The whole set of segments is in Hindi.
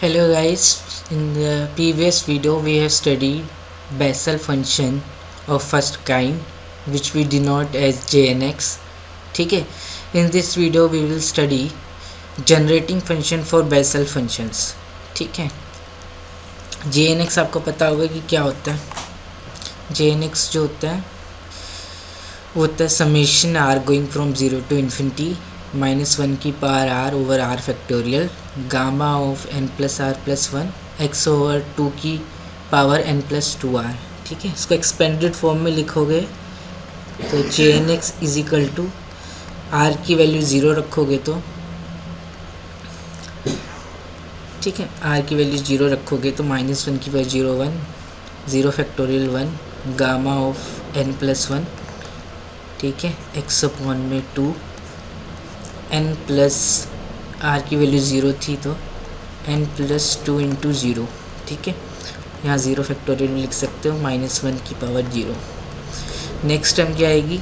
Hello guys, in the previous video we have studied Bessel function of first kind which we denote as JNX. ठीक है, in this video we will study generating function for Bessel functions. ठीक है, JNX आपको पता होगा कि क्या होता है. JNX जो होता है वो होता है summation r going from 0 to infinity -1 की power r over r factorial gamma of n plus r plus 1 x over 2 की पावर n प्लस 2r. ठीक है, इसको एक्सपेंडेड फॉर्म में लिखोगे तो JNX is equal to r की वैल्यू 0 रखोगे तो ठीक है, आर की वैल्यू 0 रखोगे तो -1 की power 0 1 0 factorial 1 gamma of n plus 1. ठीक है, x अपॉन में 2 n प्लस आर की वैल्यू 0 थी तो n प्लस 2 इंटू 0. ठीक है, यहाँ 0 फैक्टोरियल लिख सकते हो -1 की पावर 0. नेक्स्ट टर्म क्या आएगी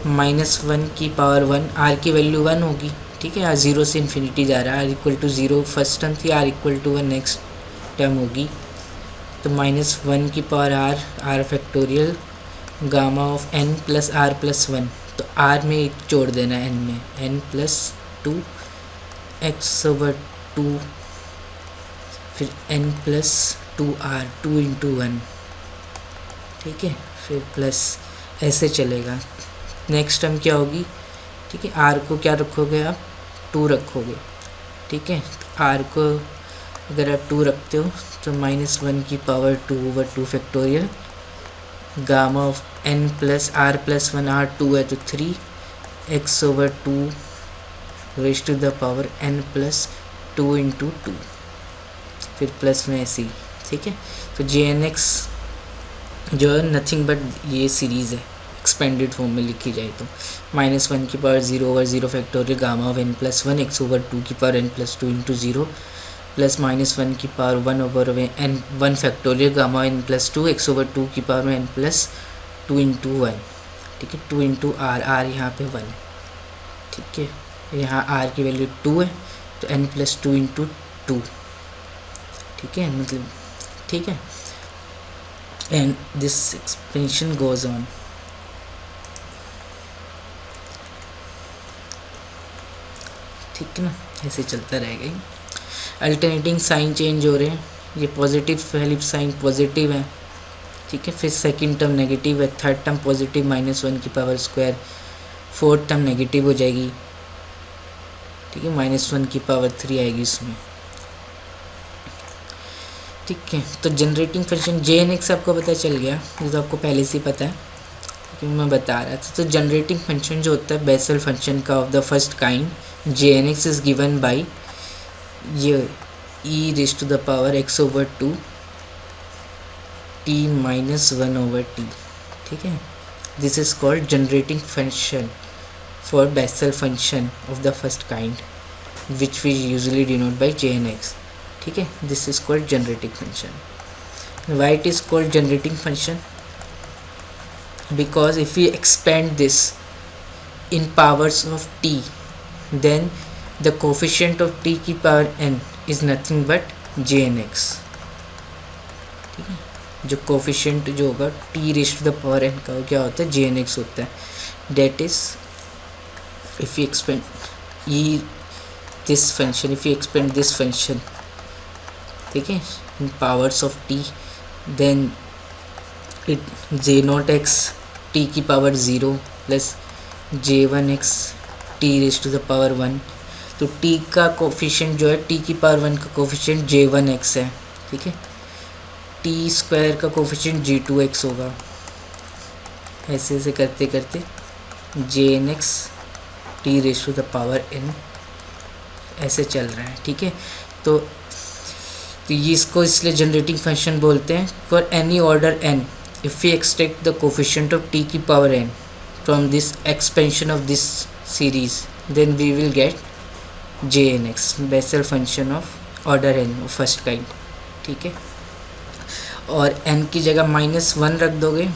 -1 की पावर 1 आर की वैल्यू 1 होगी. ठीक है, यहाँ 0 से इन्फिनिटी जा रहा है. R equal to 0 first term थी, r equal to 1 next term होगी तो -1 की power r factorial gamma of n plus r plus 1. तो r में एक जोड़ देना है n में n प्लस 2 x ओवर 2 फिर n प्लस 2r 2 इंटू 1. ठीक है, फिर प्लस ऐसे चलेगा. नेक्स्ट टर्म क्या होगी. ठीक है, r को क्या रखोगे आप 2 रखोगे. ठीक है, r को अगर आप 2 रखते हो तो -1 की power 2 over 2 factorial gamma of n plus r plus 1 r 2 है तो 3 x over 2 raise to the power n plus 2 into 2 फिर प्लस में ऐसे ही. ठीक है, तो JNX जो है नथिंग बट ये सीरीज़ है एक्सपेंडेड फॉर्म में लिखी जाए तो -1 की power 0 over 0 factorial gamma of n plus 1 x over 2 की power n plus 2 into 0 plus -1 की पावर 1 over n 1 factorial gamma n plus 2 x over 2 की पावर n प्लस 2 इंटू 1. ठीक है, 2 इंटू आर यहाँ पे 1. ठीक है, यहाँ r की वैल्यू 2 है तो n प्लस 2 इंटू 2. ठीक है, मतलब ठीक है, and this expansion goes on. ठीक है ना, ऐसे चलता रहेगा. अल्टरनेटिंग साइन चेंज हो रहे हैं. ये पॉजिटिव फिलिप साइन पॉजिटिव है. ठीक है, फिर सेकंड टर्म नेगेटिव है, थर्ड टर्म पॉजिटिव -1 की power square, fourth term negative हो जाएगी. ठीक है, -1 की पावर 3 आएगी इसमें. ठीक है, तो जनरेटिंग फंक्शन JNX आपको पता चल गया, ये तो आपको पहले से ही पता है क्योंकि मैं बता रहा था. तो जनरेटिंग फंक्शन जो होता है बेसल फंक्शन का of the first kind JNX is given by ये e raise to the power x over 2 t minus 1 over t. ठीक है, this is called generating function for Bessel function of the first kind which we usually denote by JNX. ठीक है, this is called generating function. Why it is called generating function because if you expand this in powers of t then the coefficient of t की power n is nothing but JNX. ठीक है, जो कोफिशिएंट जो होगा t raise to the power n का क्या होता है JNX होता है. That is if you expand this function, if you expand this function, ठीक है, in powers of t then it J0x t की power 0 plus J1x t raise to the power 1. तो t का कोफिशिएंट जो है t की पावर 1 का कोफिशिएंट J1x है. ठीक है, t स्क्वायर का कोफिशिएंट J2x होगा. ऐसे ऐसे करते करते JNX t raise to the power n ऐसे चल रहा है. ठीक है, तो ये इसको इसलिए जनरेटिंग फंक्शन बोलते हैं. For any order n if we extract the coefficient of t की power n from this expansion of this series then we will get JNX Bessel function of order n of first kind. ठीक है, और n की जगह -1 रख दोगे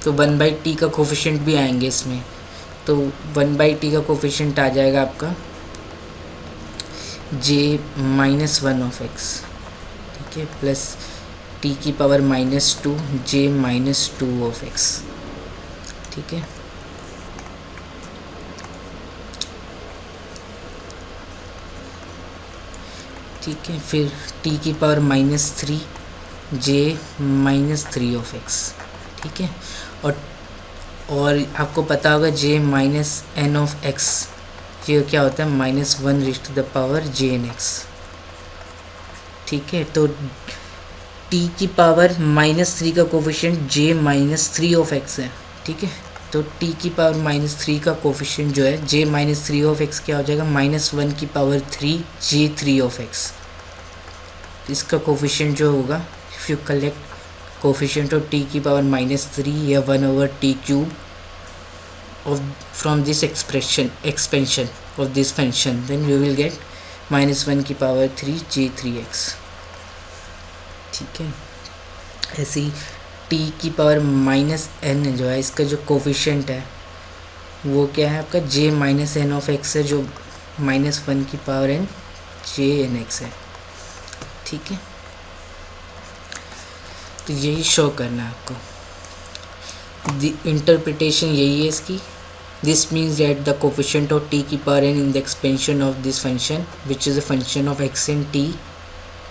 तो 1/t का कोफिशिएंट भी आएंगे इसमें. तो 1/t का कोफिशिएंट आ जाएगा आपका j -1 ऑफ x. ठीक है, प्लस टी की पावर -2 जे -2 ऑफ एक्स। ठीक है, ठीक है, फिर टी की पावर -3 जे -3 ऑफ एक्स। ठीक है, और आपको पता होगा जे -n ऑफ एक्स ये क्या होता है, -1 raise to the power j n x. ठीक है, तो टी की पावर -3 का कोफिशिएंट जे -3 ऑफ एक्स है। ठीक है, तो टी की पावर -3 का कोफिशिएंट जो है जे -3 ऑफ एक्स क्या हो जाएगा, -1 की पावर 3 जे 3 ऑफ एक्स। इसका कोफिशिएंट जो होगा, if you collect coefficient of T की पावर -3 या 1/t³ of from this expansion of this function, then we will get -1 की पावर 3 j3x। ठीक है, ऐसे ही t की पावर -n जो है, इसका जो कोफिशिएंट है वो क्या है आपका j -n ऑफ x है, जो -1 की पावर n jnx है। ठीक है, तो यही शो करना है आपको, इंटरप्रिटेशन यही है इसकी। This means that the coefficient of t की power n in the expansion of this function, which is a function of x and t,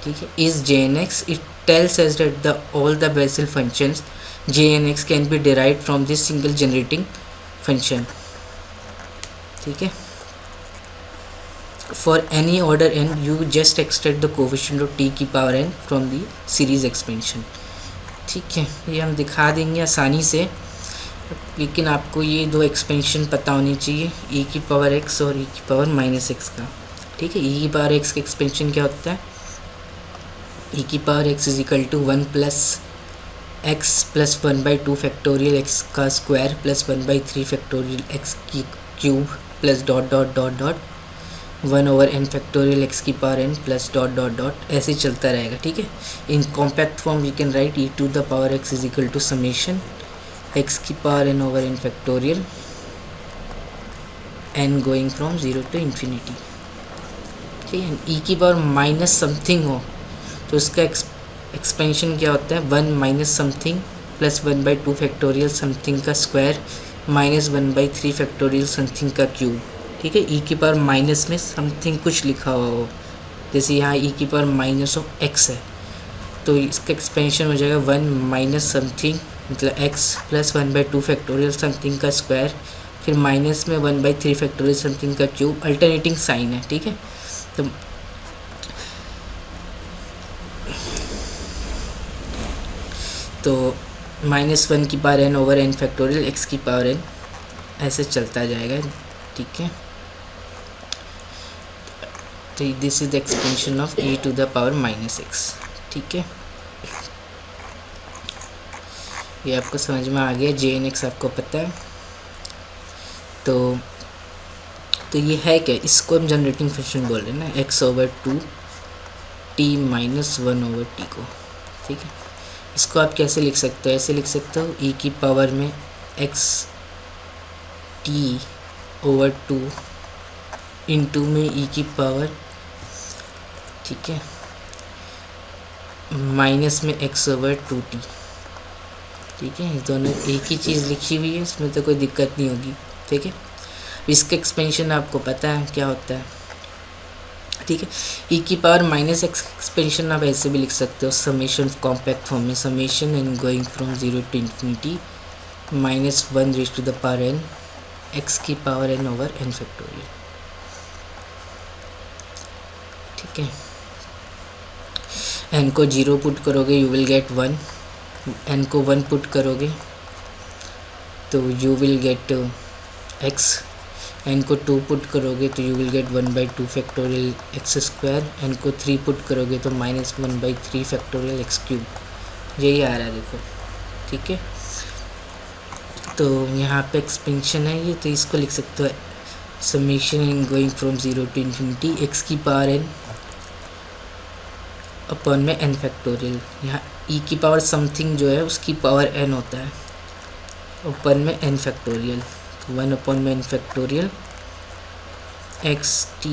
ठीक है, is jnx. It tells us that all the Bessel functions jnx can be derived from this single generating function। ठीक है, for any order n you just extract the coefficient of t की power n from the series expansion। ठीक है, ये हम दिखा देंगे आसानी से, लेकिन आपको ये दो एक्सपेंशन पता होनी चाहिए, e की पावर x और e की पावर -x का। ठीक है, e की पावर x का एक्सपेंशन क्या होता है, e की power x = 1 + x + 1/2 factorial x का स्क्वायर प्लस 1/3 फैक्टोरियल x की cube plus ... 1/n factorial x की पावर n प्लस ... ऐसे चलता रहेगा। ठीक है, in compact form we can write e to the power x = summation x की power n/n factorial n going from 0 to infinity। ठीक है, e की पावर माइनस समथिंग हो तो इसका एक्सपेंशन क्या होता है, 1 minus something plus 1/2 factorial something का स्क्वायर माइनस 1/3 फैक्टोरियल समथिंग का क्यूब। ठीक है, e की पावर माइनस में समथिंग कुछ लिखा हुआ हो, जैसे यहाँ e की पावर -x है तो इसका एक्सपेंशन हो जाएगा 1 माइनस समथिंग मतलब x प्लस 1/2 फैक्टोरियल समथिंग का स्क्वायर, फिर माइनस में 1/3 फैक्टोरियल समथिंग का क्यूब, अल्टरनेटिंग साइन है। ठीक है, तो -1 की पावर n/n फैक्टोरियल x की पावर n ऐसे चलता जाएगा। ठीक है, तो this is the expansion of e to the power -x। ठीक है, ये आपको समझ में आ गया, jnx आपको पता है। तो ये है क्या, इसको हम जनरेटिंग फंक्शन बोल रहे हैं ना, x/2 t - 1/t को। ठीक है, इसको आप कैसे लिख सकते हो, ऐसे लिख सकते हो e की पावर में x t/2 इंटू में e की पावर, ठीक है, माइनस में x/2t। ठीक है, दोनों एक ही चीज़ लिखी हुई है, इसमें तो कोई दिक्कत नहीं होगी। ठीक है, इसका एक्सपेंशन आपको पता है क्या होता है। ठीक है, e की पावर -x एक्सपेंशन आप ऐसे भी लिख सकते हो, समेशन कॉम्पैक्ट फॉर्म में, summation and going from 0 to infinity -1 raise to the power n x की पावर n/n फैक्टोरियल। ठीक है, n को 0 पुट करोगे यू विल गेट 1, n को 1 पुट करोगे तो you will gate x, n को 2 पुट करोगे तो you will gate 1/2 factorial x², n को 3 पुट करोगे तो -1/3 फैक्टोरियल x³। यही आ रहा है देखो। ठीक है, तो यहाँ पे एक्सपेंशन है ये, तो इसको लिख सकते हो summation and going from 0 to infinity x की पावर n अपॉन में n फैक्टोरियल। यहाँ e की पावर समथिंग जो है उसकी पावर n होता है, अपॉन में n फैक्टोरियल, 1 अपॉन में n factorial x t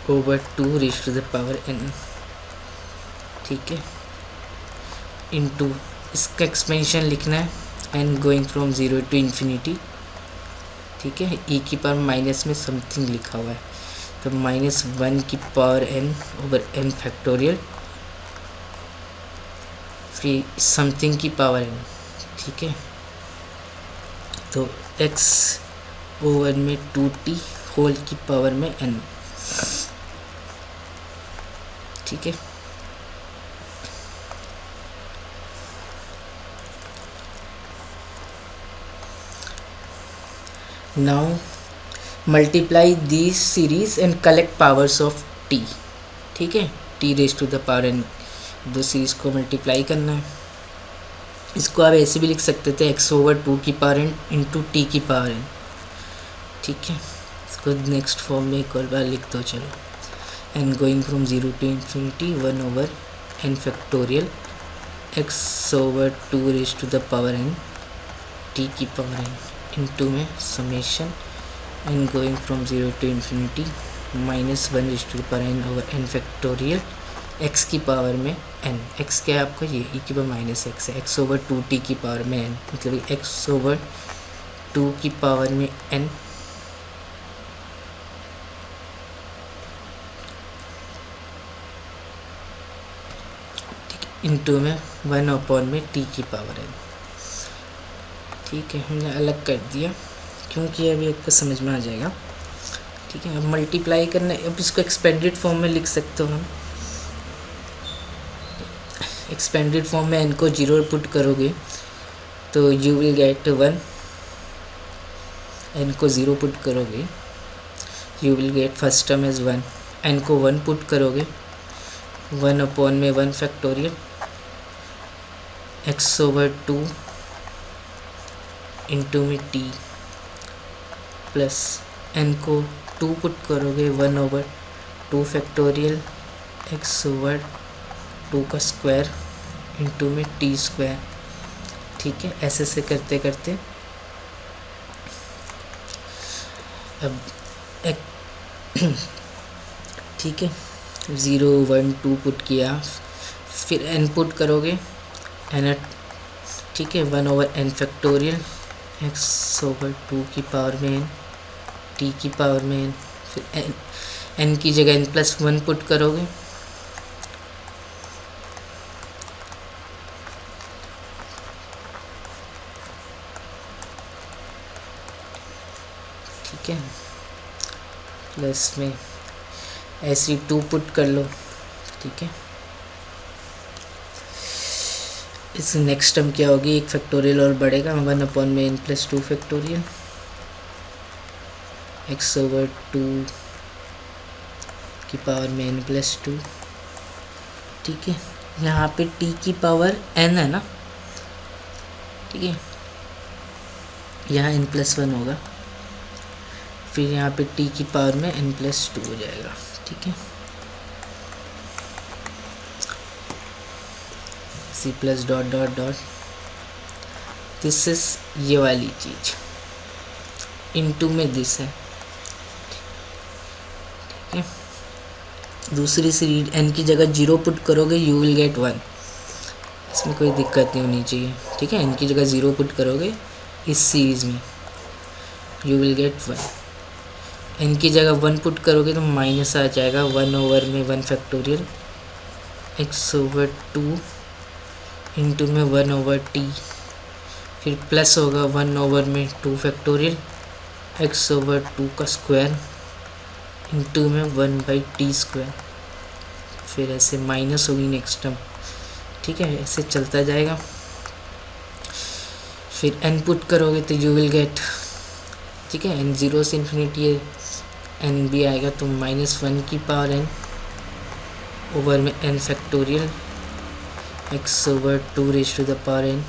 over 2 raise to the power n, ठीक है, इनटू इसका एक्सपेंशन लिखना है n going from 0 to infinity, ठीक है, e की पावर माइनस में समथिंग लिखा हुआ है तो -1 की power n over n factorial, फिर समथिंग की पावर n, ठीक है, तो x ओवर में 2t होल की पावर में n, ठीक है। Now multiply this series and collect powers of t, ठीक है, t raise to the power n, दो सीरीज को मल्टीप्लाई करना है। इसको आप ऐसे भी लिख सकते थे x ओवर 2 की पावर n इंटू टी की पावर n, ठीक है। इसको नेक्स्ट फॉर्म में एक और बार लिख दो, चलो, n going from 0 to infinity 1 over n factorial x over 2 raise to the power n t की पावर n इंटू में summation n going from 0 to infinity -1 raise to the power n over n factorial x की पावर में n, x क्या है आपका, ये e की पावर माइनस x है, x ओवर 2t की पावर में n, मतलब x ओवर 2 की पावर में n, इंटू में 1 अपॉन में t की पावर n, ठीक है। हमने अलग कर दिया क्योंकि अभी आपको समझ में आ जाएगा, ठीक है। अब मल्टीप्लाई करना, अब इसको एक्सपेंडेड फॉर्म में लिख सकते हो हम। एक्सपेंडेड फॉर्म में n को 0 पुट करोगे तो यू विल गेट 1, n को 0 पुट करोगे you will get first term as 1, n को 1 पुट करोगे 1 अपॉन में 1 फैक्टोरियल x ओवर 2 इंटू में t प्लस n को 2 पुट करोगे 1 ओवर 2 फैक्टोरियल x ओवर 2 का स्क्वायर इंटू में t स्क्वायर, ठीक है। ऐसे ऐसे करते करते अब एक ठीक है 0 1 2 पुट किया, फिर n पुट करोगे n, ठीक है, 1 over n factorial x over 2 की पावर में n t की पावर में n, फिर n की जगह n+1 पुट करोगे, ठीक है, प्लस में ऐसी 2 पुट कर लो, ठीक है। इस नेक्स्ट टर्म क्या होगी, एक फैक्टोरियल और बढ़ेगा 1 अपॉन में n+2 फैक्टोरियल x ओवर 2 की पावर में n+2, ठीक है। यहाँ पे t की पावर n है ना, ठीक है, यहाँ n+1 होगा, फिर यहाँ पे t की पावर में n+2 हो जाएगा, ठीक है। C plus dot dot dot, this is ये वाली चीज इनटू में दिस है, ठीक है। दूसरी सीरीज n की जगह 0 पुट करोगे यू विल गेट 1, इसमें कोई दिक्कत नहीं होनी चाहिए, ठीक है। n की जगह 0 पुट करोगे इस सीरीज में यू विल गेट 1, n की जगह 1 पुट करोगे तो माइनस आ जाएगा 1 ओवर में 1 फैक्टोरियल x ओवर 2 इंटू में 1 ओवर t, फिर प्लस होगा 1 ओवर में 2 फैक्टोरियल x ओवर 2 का स्क्वायर इंटू में 1/t स्क्वायर, फिर ऐसे माइनस होगी नेक्स्ट टर्म, ठीक है, ऐसे चलता जाएगा। फिर n पुट करोगे तो यू विल गेट, ठीक है, n 0 से इन्फिनिटी है, n भी आएगा तो -1 की पावर n ओवर में n factorial x over 2 raise to the power n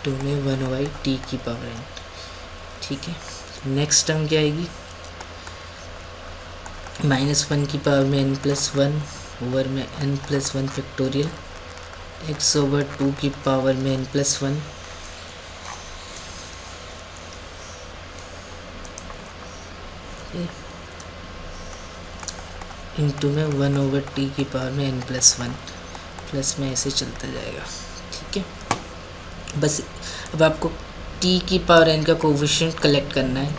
2 में 1/t की पावर n, ठीक है। नेक्स्ट टर्म क्या आएगी, -1 की पावर में n+1 ओवर में n+1 फैक्टोरियल x ओवर 2 की पावर में n+1 इंटू में 1/t की पावर में n+1 प्लस में ऐसे चलता जाएगा। ठीक है, बस अब आपको t की पावर n का कोफिशिएंट कलेक्ट करना है।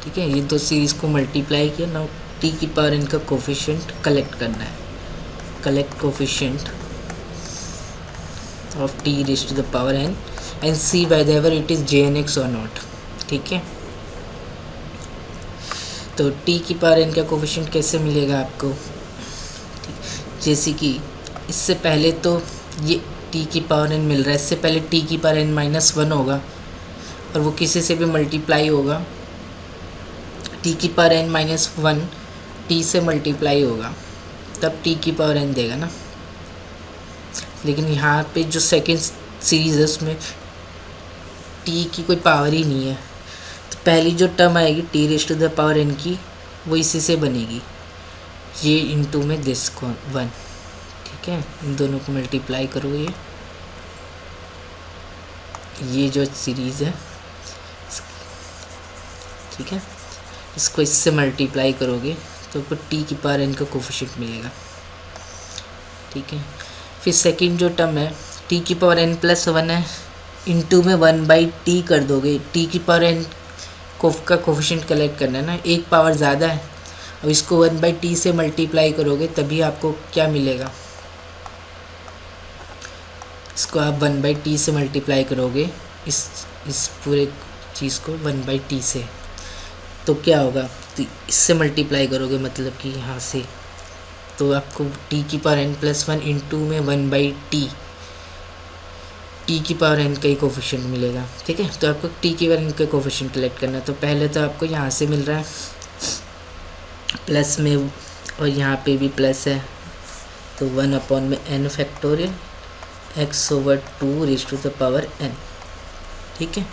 ठीक है, ये दो सीरीज़ को मल्टीप्लाई किया, नाउ t की पावर n का कोफिशिएंट कलेक्ट करना है। Collect coefficient of t raise to the power n and see whether it is jnx और नॉट। ठीक है, तो t की पावर n का कोफिशिएंट कैसे मिलेगा आपको? जैसे कि इससे पहले तो ये t की पावर n मिल रहा है, इससे पहले t की पावर n-1 होगा और वो किसी से भी मल्टीप्लाई होगा। t की पावर n-1 t से मल्टीप्लाई होगा तब t की पावर n देगा ना। लेकिन यहाँ पे जो सेकेंड सीरीज़ है उसमें t की कोई पावर ही नहीं है, तो पहली जो टर्म आएगी t raise to the power n की वो इसी से बनेगी, ये इंटू में दिस 1। ठीक है, इन दोनों को मल्टीप्लाई करोगे, ये जो सीरीज़ है, ठीक है, इसको इससे मल्टीप्लाई करोगे तो आपको t की पावर n का कोफिशिएंट मिलेगा। ठीक है, फिर सेकंड जो टर्म है t की पावर n+1 है, इंटू में 1/t कर दोगे। t की पावर n का कोफिशिएंट कलेक्ट करना है ना, एक पावर ज़्यादा है, अब इसको 1/t से मल्टीप्लाई करोगे तभी आपको क्या मिलेगा, इसको आप 1/t से मल्टीप्लाई करोगे, इस पूरे चीज़ को 1/t से, तो क्या होगा, तो इससे मल्टीप्लाई करोगे मतलब कि यहाँ से, तो आपको t की पावर n+1 इंटू में 1/t t की पावर n का ही कोफिशिएंट मिलेगा। ठीक है, तो आपको t की पावर n का कोफिशिएंट कलेक्ट करना है। तो पहले तो आपको यहाँ से मिल रहा है प्लस में, और यहाँ पे भी प्लस है, तो 1/n factorial x/2 raise to the power n। ठीक है,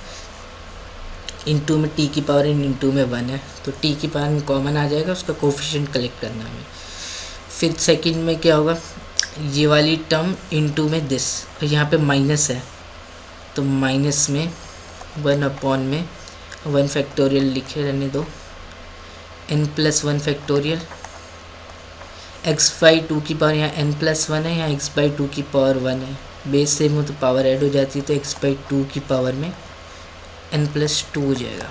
इंटू में t की पावर n इंटू में 1 है, तो t की पावर n कॉमन आ जाएगा, उसका कोफिशिएंट कलेक्ट करना है हमें। फिर सेकंड में क्या होगा, ये वाली टर्म इंटू में दिस, और यहाँ पे माइनस है तो माइनस में 1/1 फैक्टोरियल लिखे रहने दो, n+1 फैक्टोरियल x/2 की पावर, यहाँ n+1 है, यहाँ x/2 की पावर 1 है, बेस सेम हो तो पावर ऐड हो जाती है, तो x/2 की पावर में n+2 हो जाएगा।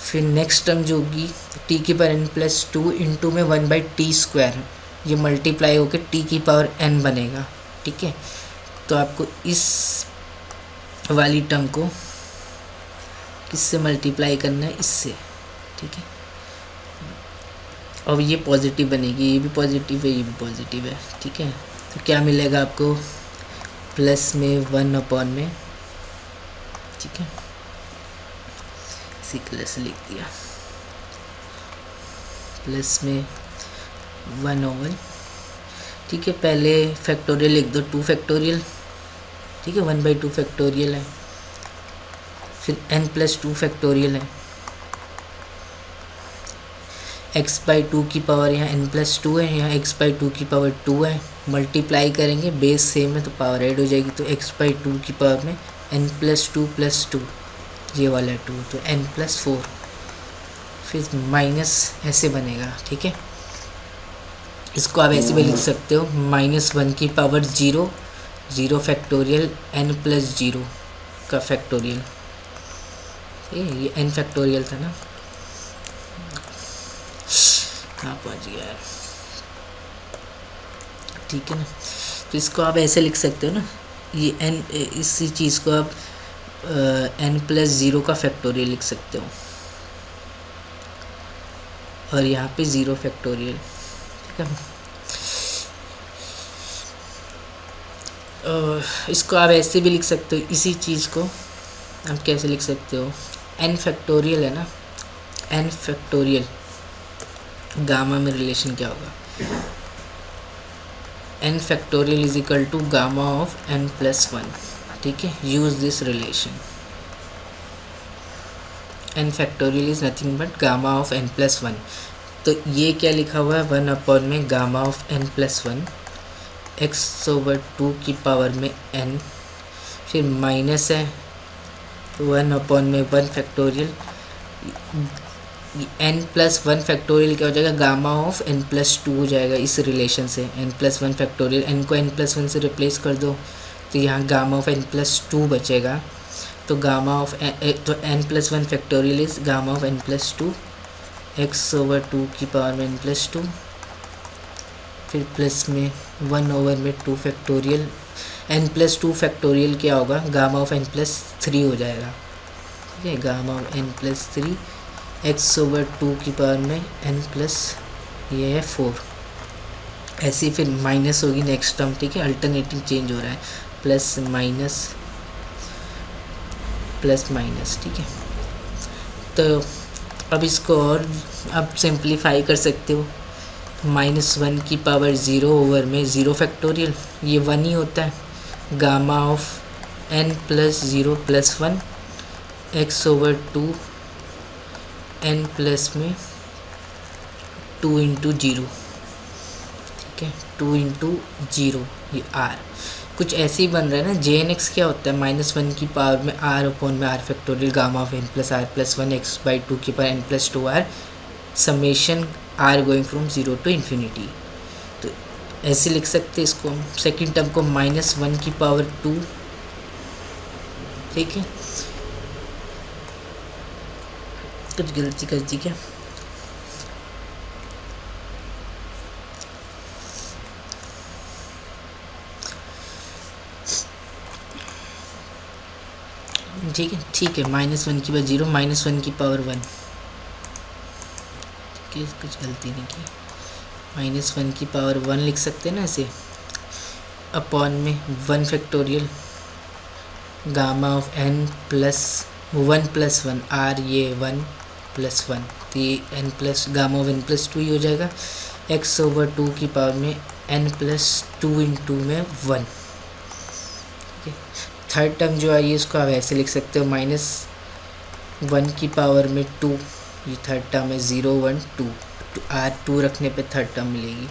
फिर नेक्स्ट टर्म जो होगी t की पावर n+2 इंटू में 1/t², ये मल्टीप्लाई होकर t की पावर n बनेगा। ठीक है, तो आपको इस वाली टर्म को किससे मल्टीप्लाई करना है, इससे। ठीक है, और ये पॉजिटिव बनेगी, ये भी पॉजिटिव है, ये भी पॉजिटिव है। ठीक है, तो क्या मिलेगा आपको, प्लस में 1/, में, ठीक है, इसी कलर से लिख दिया, प्लस में 1/। ठीक है, पहले फैक्टोरियल लिख दो, 2 फैक्टोरियल। ठीक है, 1/2 फैक्टोरियल है, फिर n+2 फैक्टोरियल है, x/2 की पावर यहाँ n+2 है, यहाँ x/2 की पावर 2 है, मल्टीप्लाई करेंगे, बेस सेम है तो पावर ऐड हो जाएगी, तो x/2 की पावर में n+2 + 2, ये वाला 2, तो n+4, फिर माइनस ऐसे बनेगा। ठीक है, इसको आप ऐसे भी लिख सकते हो, -1 की पावर 0 फैक्टोरियल n+0 का फैक्टोरियल, ये n फैक्टोरियल था ना, कहाँ पहुँच गया है। ठीक है ना, तो इसको आप ऐसे लिख सकते हो ना, ये n, इसी चीज़ को आप n+0 का फैक्टोरियल लिख सकते हो, और यहाँ पे 0 फैक्टोरियल। ठीक है, इसको आप ऐसे भी लिख सकते हो, इसी चीज़ को आप कैसे लिख सकते हो, n फैक्टोरियल है ना, n फैक्टोरियल, गामा में रिलेशन क्या होगा, n factorial is equal to gamma of n+1। ठीक है, use this relation, n factorial is nothing but gamma of n+1। तो ये क्या लिखा हुआ है, 1/, में गामा ऑफ n+1 x/2 की पावर में n, फिर माइनस है 1/, में 1 factorial n plus one factorial क्या हो जाएगा, gamma of n plus two हो जाएगा इस रिलेशन से। N plus one factorial, n को एन प्लस वन से रिप्लेस कर दो तो यहाँ gamma of n plus two बचेगा। तो गामा ऑफ तो n plus one factorial is gamma of n plus two x over two की पावर में एन प्लस टू, फिर प्लस में वन ओवर में two factorial. N plus two factorial क्या होगा, gamma of n plus three हो जाएगा। ठीक है, gamma of n plus three x over two की पावर में एन प्लस ये है फोर। ऐसी फिर माइनस होगी नेक्स्ट टर्म। ठीक है, अल्टरनेटिंग चेंज हो रहा है, प्लस माइनस प्लस माइनस। ठीक है, तो अब इसको और अब सिंप्लीफाई कर सकते हो। माइनस वन की पावर ज़ीरो ओवर में ज़ीरो फैक्टोरियल, ये वन ही होता है। Gamma of n plus zero plus one x over two n plus में टू इंटू ज़ीरो। ठीक है, टू इंटू ज़ीरो, ये आर कुछ ऐसे ही बन रहा है ना। जे एन एक्स क्या होता है, माइनस वन की पावर में आर अपॉन में r factorial gamma of n plus r plus one x by two की power n plus two r summation r going from zero to infinity. तो ऐसे लिख सकते हैं इसको हम। सेकेंड टर्म को माइनस वन की पावर टू, ठीक है, कुछ गलती कर दी क्या, ठीक है, माइनस वन की पावर ज़ीरो, माइनस वन की पावर वन। ठीक है, कुछ गलती नहीं की। माइनस वन की पावर वन लिख सकते हैं ना ऐसे, अपॉन में one factorial gamma of n plus one r, ये वन प्लस वन, तो ये n plus gamma of n plus two ही हो जाएगा। एक्स ओवर टू की पावर में एन प्लस टू इंटू में वन। थर्ड टर्म जो आई है इसको आप ऐसे लिख सकते हो, माइनस वन की पावर में टू, ये थर्ड टर्म है, zero one two, r two रखने पे थर्ड टर्म मिलेगी।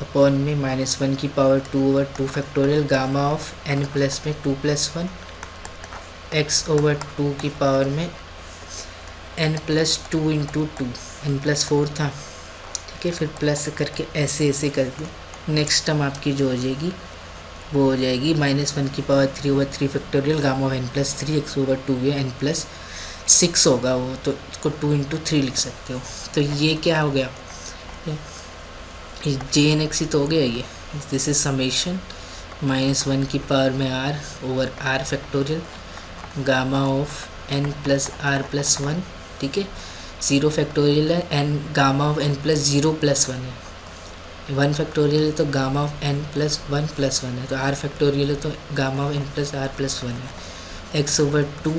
अपॉन में माइनस वन की power two over two factorial gamma of n plus में two plus one x over two की पावर में n plus two into two, n plus four था। ठीक है, फिर प्लस करके ऐसे ऐसे करके नेक्स्ट टर्म आपकी जो हो जाएगी वो हो जाएगी माइनस वन की power three over three factorial gamma of n plus three x over two है एन प्लस सिक्स होगा वो, तो इसको टू इंटू थ्री लिख सकते हो। तो ये क्या हो गया, जे एन एक्स ही तो हो गया ये। This is summation minus one की पावर में r over r factorial gamma of n plus r plus one. ठीक है, ज़ीरो फैक्टोरियल है, n gamma of n plus zero plus one है, वन फैक्टोरियल है तो gamma of n plus one है, तो आर फैक्टोरियल है तो gamma of n plus r plus one है। X over two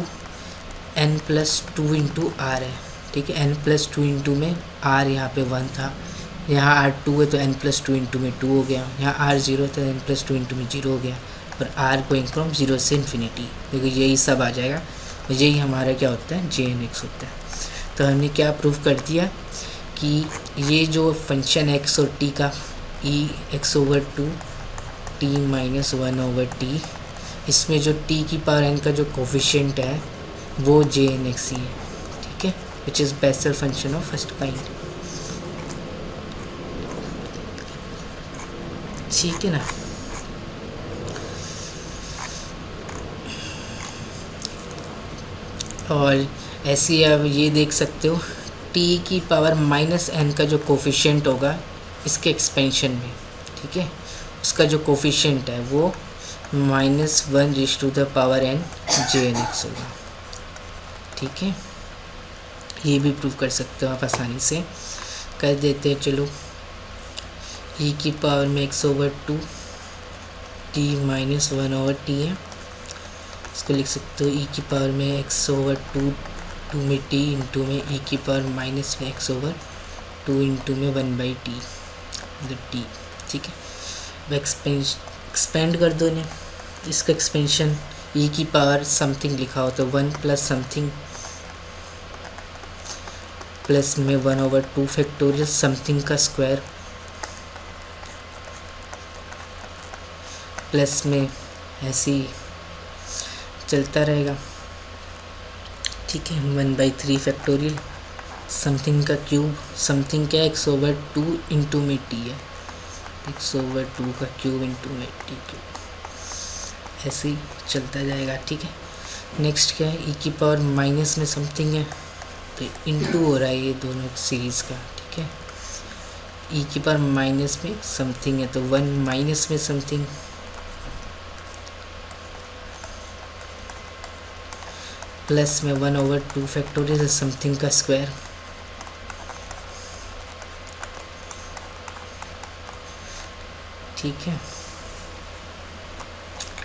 n plus two into r है। ठीक है, एन प्लस टू इंटू में आर यहाँ पे वन था, यहाँ आर टू है तो एन प्लस टू इंटू में टू हो गया, यहाँ आर ज़ीरो था एन प्लस टू इंटू में ज़ीरो हो गया, और आर गोइंग फ्रॉम ज़ीरो से इन्फिनिटी। देखो यही सब आ जाएगा, और यही हमारा क्या होता है, जे एन एक्स होता है। तो हमने क्या प्रूव कर दिया कि ये जो फंक्शन एक्स और टी का e x over two t minus one over t, इसमें जो टी की पावर एन का जो कोफिशिएंट है वो जे एन एक्स ही है। ठीक है, which is basal function of first kind. ठीक है ना। और ऐसे ही आप ये देख सकते हो, टी की पावर माइनस एन का जो कोफिशिएंट होगा इसके एक्सपेंशन में, ठीक है, उसका जो कोफिशिएंट है वो minus one raise to the power n j n x होगा। ठीक है, ये भी प्रूव कर सकते हो आप आसानी से। कर देते हैं, चलो, ई की पावर में x over two t minus one over t है, इसको लिख सकते हो ई की पावर में एक्स ओवर टू में टी इंटू में ई की पावर माइनस में एक्स ओवर टू इंटू में वन बाई टी टी। ठीक है, अब एक्सपेंड कर दो इन्हें, इसका एक्सपेंशन ई की पावर समथिंग लिखा हो तो वन प्लस समथिंग प्लस में one over two factorial something का स्क्वायर प्लस में ऐसे ही चलता रहेगा। ठीक है, one by three factorial something का क्यूब, समथिंग क्या है, एक्स ओवर टू इंटू में टी है, एक्स ओवर टू का क्यूब इंटू में टी क्यूब, ऐसे ही चलता जाएगा। ठीक है, नेक्स्ट क्या है, ई की पावर माइनस में समथिंग है तो इंटू हो रहा है ये दोनों सीरीज़ का। ठीक है, ई की पावर माइनस में समथिंग है तो वन माइनस में समथिंग, प्लस में one over two factorial something का स्क्वायर, ठीक है।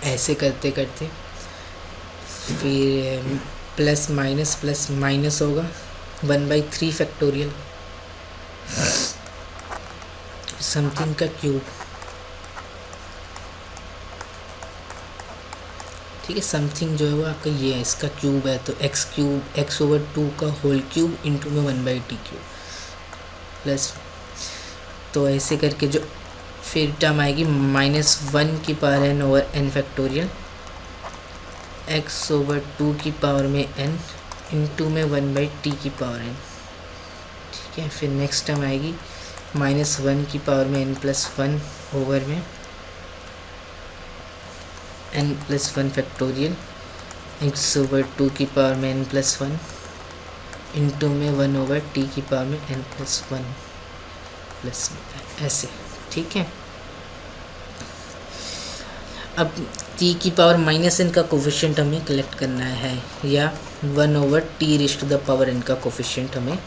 ऐसे करते करते फिर प्लस माइनस होगा, 1/3 फैक्टोरियल समथिंग का क्यूब। ठीक है, समथिंग जो है वो आपका ये है, इसका क्यूब है तो x cube, x over two का होल क्यूब इंटू में 1/t क्यूब प्लस, तो ऐसे करके जो फिर टर्म आएगी -1 की power n over n factorial, x over two की पावर में n इंटू में 1/t की पावर n। ठीक है, फिर नेक्स्ट टर्म आएगी -1 की पावर में n+1 ओवर में n+1 factorial, x over two की पावर में n+1 इंटू में 1/t की पावर में n+1 प्लस ऐसे। ठीक है, अब t की पावर -n का कोफिशिएंट हमें कलेक्ट करना है या 1/t⁻n का कोफिशिएंट हमें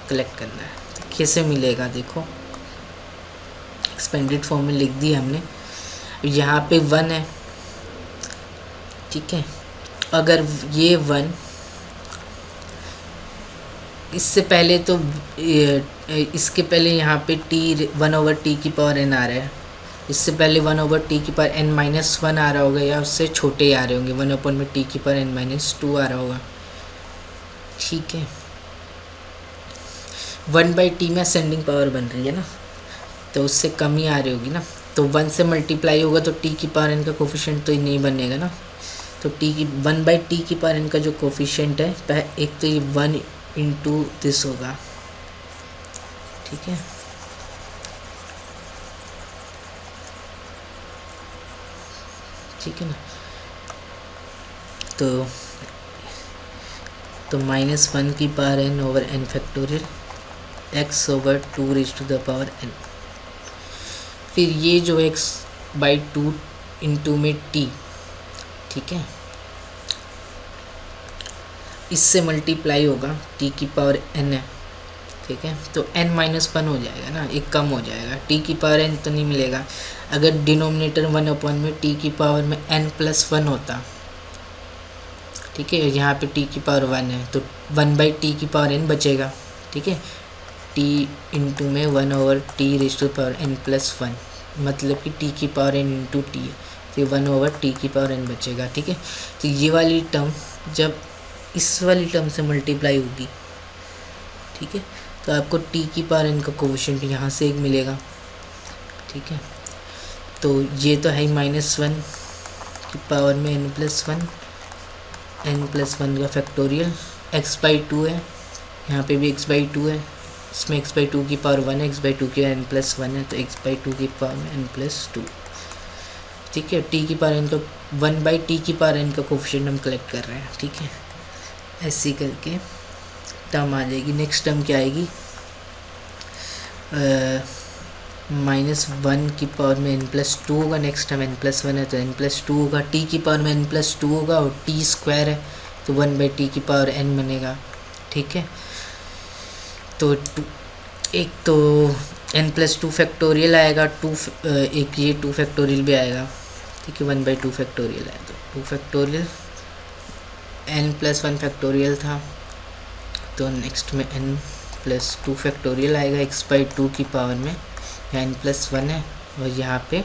कलेक्ट करना है। तो कैसे मिलेगा, देखो एक्सपेंडेड फॉर्म में लिख दिया हमने, यहाँ पे 1 है। ठीक है, अगर ये 1 इससे पहले तो इसके पहले यहाँ पे t 1/t की पावर n आ रहा है, इससे पहले 1/t की पावर n-1 आ रहा होगा या उससे छोटे आ रहे होंगे, 1/t की पावर n-2 आ रहा होगा। ठीक है, 1/t में असेंडिंग पावर बन रही है ना, तो उससे कम ही आ रही होगी ना, तो 1 से मल्टीप्लाई होगा तो t की पावर n का कोफिशिएंट तो नहीं बनेगा ना, तो t की 1/t की पावर n का जो कोफिशिएंट है, एक तो ये 1 इंटू दिस होगा। ठीक है, ठीक है ना, तो -1 की power n over n factorial, x over 2⁻n, फिर ये जो x/2 इंटू में t, ठीक है, इससे मल्टीप्लाई होगा, t की पावर n है। ठीक है, तो n-1 हो जाएगा ना, एक कम हो जाएगा, t की पावर n तो नहीं मिलेगा। अगर डिनोमिनेटर 1/, में t की पावर में n+1 होता, ठीक है, यहाँ पे t की पावर 1 है तो 1/t की पावर n बचेगा। ठीक है, t इंटू में 1/t⁻n+1, मतलब कि t की पावर n इंटू टी है, तो 1/t की पावर n बचेगा। ठीक है, तो ये वाली टर्म जब इस वाली टर्म से मल्टीप्लाई होगी, ठीक है, तो आपको t की पावर n का कोफिशिएंट यहाँ से एक मिलेगा। ठीक है, तो ये तो है -1 की पावर में n+1 का फैक्टोरियल, x/2 है, यहाँ पे भी x/2 है, इसमें x/2 की पावर 1 है, x/2 की n+1 है, तो x/2 की पावर में n+2। ठीक है, t की पावर n का 1/t की पावर n का कोफिशिएंट हम कलेक्ट कर रहे हैं। ठीक है, ऐसे करके टर्म आ जाएगी। नेक्स्ट टर्म क्या आएगी, -1 की पावर में n+2 होगा, नेक्स्ट टर्म n+1 है तो n+2 होगा, t की पावर में n+2 होगा और t स्क्वायर है तो 1/t की पावर n बनेगा। ठीक है, तो एक तो n+2 फैक्टोरियल आएगा, एक ये 2 फैक्टोरियल भी आएगा। ठीक है, 1/2 फैक्टोरियल है तो 2 फैक्टोरियल, n+1 फैक्टोरियल था तो नेक्स्ट में n+2 फैक्टोरियल आएगा, x/2 की पावर में n+1 है और यहाँ पे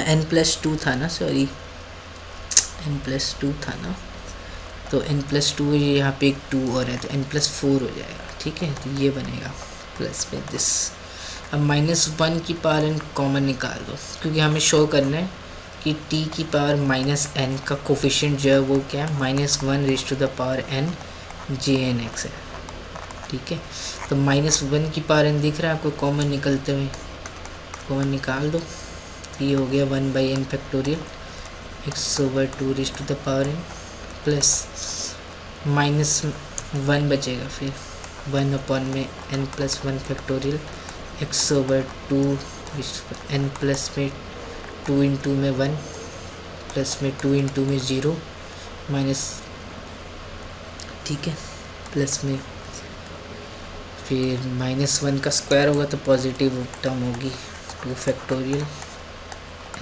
n+2 था ना, सॉरी n+2 था ना, तो n+2 यहाँ पे एक 2 और है तो n+4 हो जाएगा। ठीक है, तो ये बनेगा प्लस में दिस। अब -1 की पावर n कॉमन निकाल दो, क्योंकि हमें शो करना है कि t की पावर -n का कोफिशिएंट जो है वो क्या है, -1 n जे एन एक्स है, ठीक है। तो -1 की पावर n दिख रहा है आपको कॉमन निकलते हुए, कॉमन निकाल दो, ये हो गया 1/n factorial x/2 raise to the power n plus -1 बचेगा, फिर 1/n+1 factorial x/2 n plus में 2 इंटू में 1 प्लस में 2 इंटू में 0 माइनस, ठीक है, प्लस में फिर -1 का स्क्वायर होगा तो पॉजिटिव टर्म होगी 2 फैक्टोरियल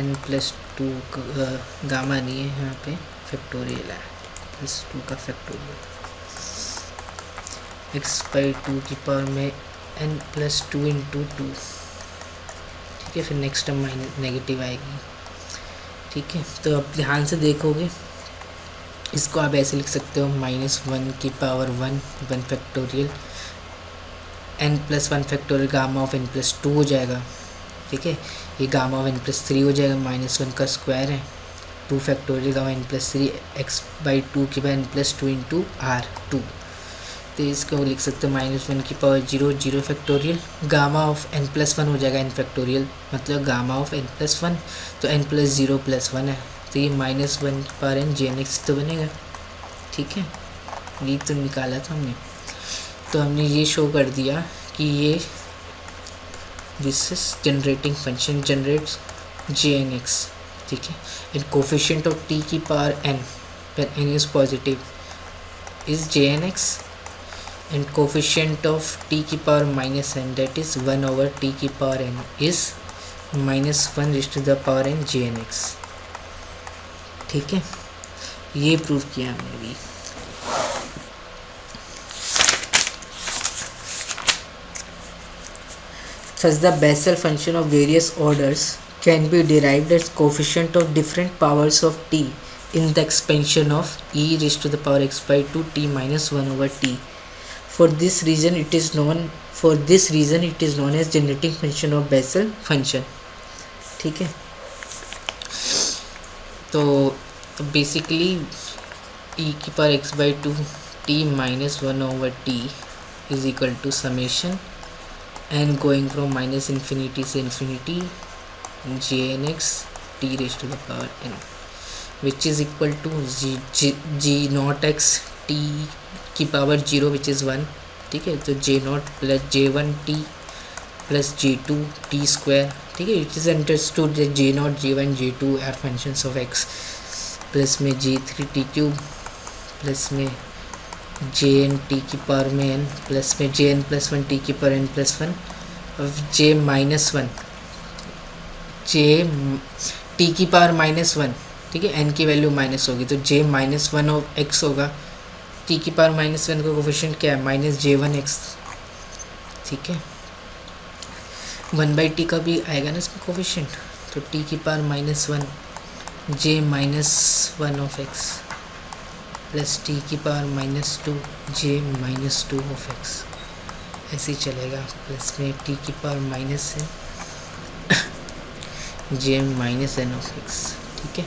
n+2 गामा नहीं है यहाँ पे, फैक्टोरियल है, +2 का फैक्टोरियल x/2 की पावर में n+2 इंटू 2, ठीक है। फिर नेक्स्ट टर्म माइनस नेगेटिव आएगी, ठीक है। तो अब ध्यान से देखोगे, इसको आप ऐसे लिख सकते हो -1 की पावर 1 factorial n+1 factorial gamma of n+2 हो जाएगा, ठीक है। ये गामा ऑफ n+3 हो जाएगा, -1 का स्क्वायर है 2 फैक्टोरियल गामा n+3 x/2 की पावर n+2 इंटू r2। तो इसको लिख सकते हो -1 की power 0 factorial gamma of n+1 हो जाएगा n फैक्टोरियल, मतलब गामा ऑफ n+1, तो n+0+1 है, तो ये -1 की पावर n jnx तो बनेगा, ठीक है। ये तो निकाला था हमने, तो हमने ये शो कर दिया कि ये this is generating function generates jnx, ठीक है। एंड कोफिशिएंट ऑफ t की पावर n पर n is positive is jnx, and coefficient of t की power -n that is 1/t की power n is -1 raise to the power n jnx, ठीक है। ये प्रूव किया हमने भी। Thus the Bessel function of various orders can be derived as coefficient of different powers of t in the expansion of e raised to the power x/2 t minus 1/t. For this reason it is known as generating function of Bessel function, ठीक है। तो बेसिकली e की power x/2 t minus 1/t is equal to summation n going from -infinity से infinity jnx t raised to the power n, which is equal to g0 x t की पावर 0 which is 1, ठीक है। तो j0 plus j1 t plus j2 t square, ठीक है। It is understood that j0 j1 j2 are functions of x, plus में j3 t क्यूब प्लस में jn t की पावर में n प्लस में jn+1 t की power n+1 of j-1 j t की पावर -1, ठीक है। n की वैल्यू माइनस होगी तो j-1 ऑफ x होगा, t की पावर -1 का कोफिशिएंट क्या है -j1x, ठीक है। 1/t का भी आएगा ना इसमें कोफिशिएंट, तो t की पावर -1 j-1 of x plus t की पावर -2 j-2 ऑफ x, ऐसे ही चलेगा। प्लस में t की पावर माइनस है j-n ऑफ x, ठीक है।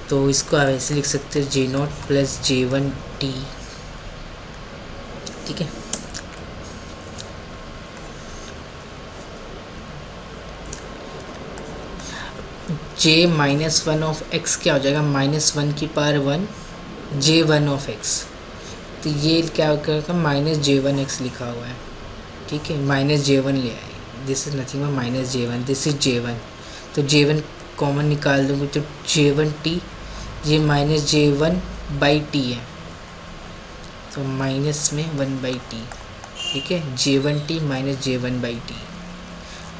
तो इसको आप ऐसे लिख सकते हैं j0 प्लस j1t, ठीक है। j-1 ऑफ x क्या हो जाएगा -1 की पावर 1 j1 ऑफ x, तो ये क्या होगा -j1x लिखा हुआ है, ठीक है। -j1 ले आए, this is nothing but -j1, this is j1, तो j1 कॉमन निकाल दूँगी तो j1t, ये -j1/t है, तो माइनस में 1/t, ठीक है। j1t -j1/t,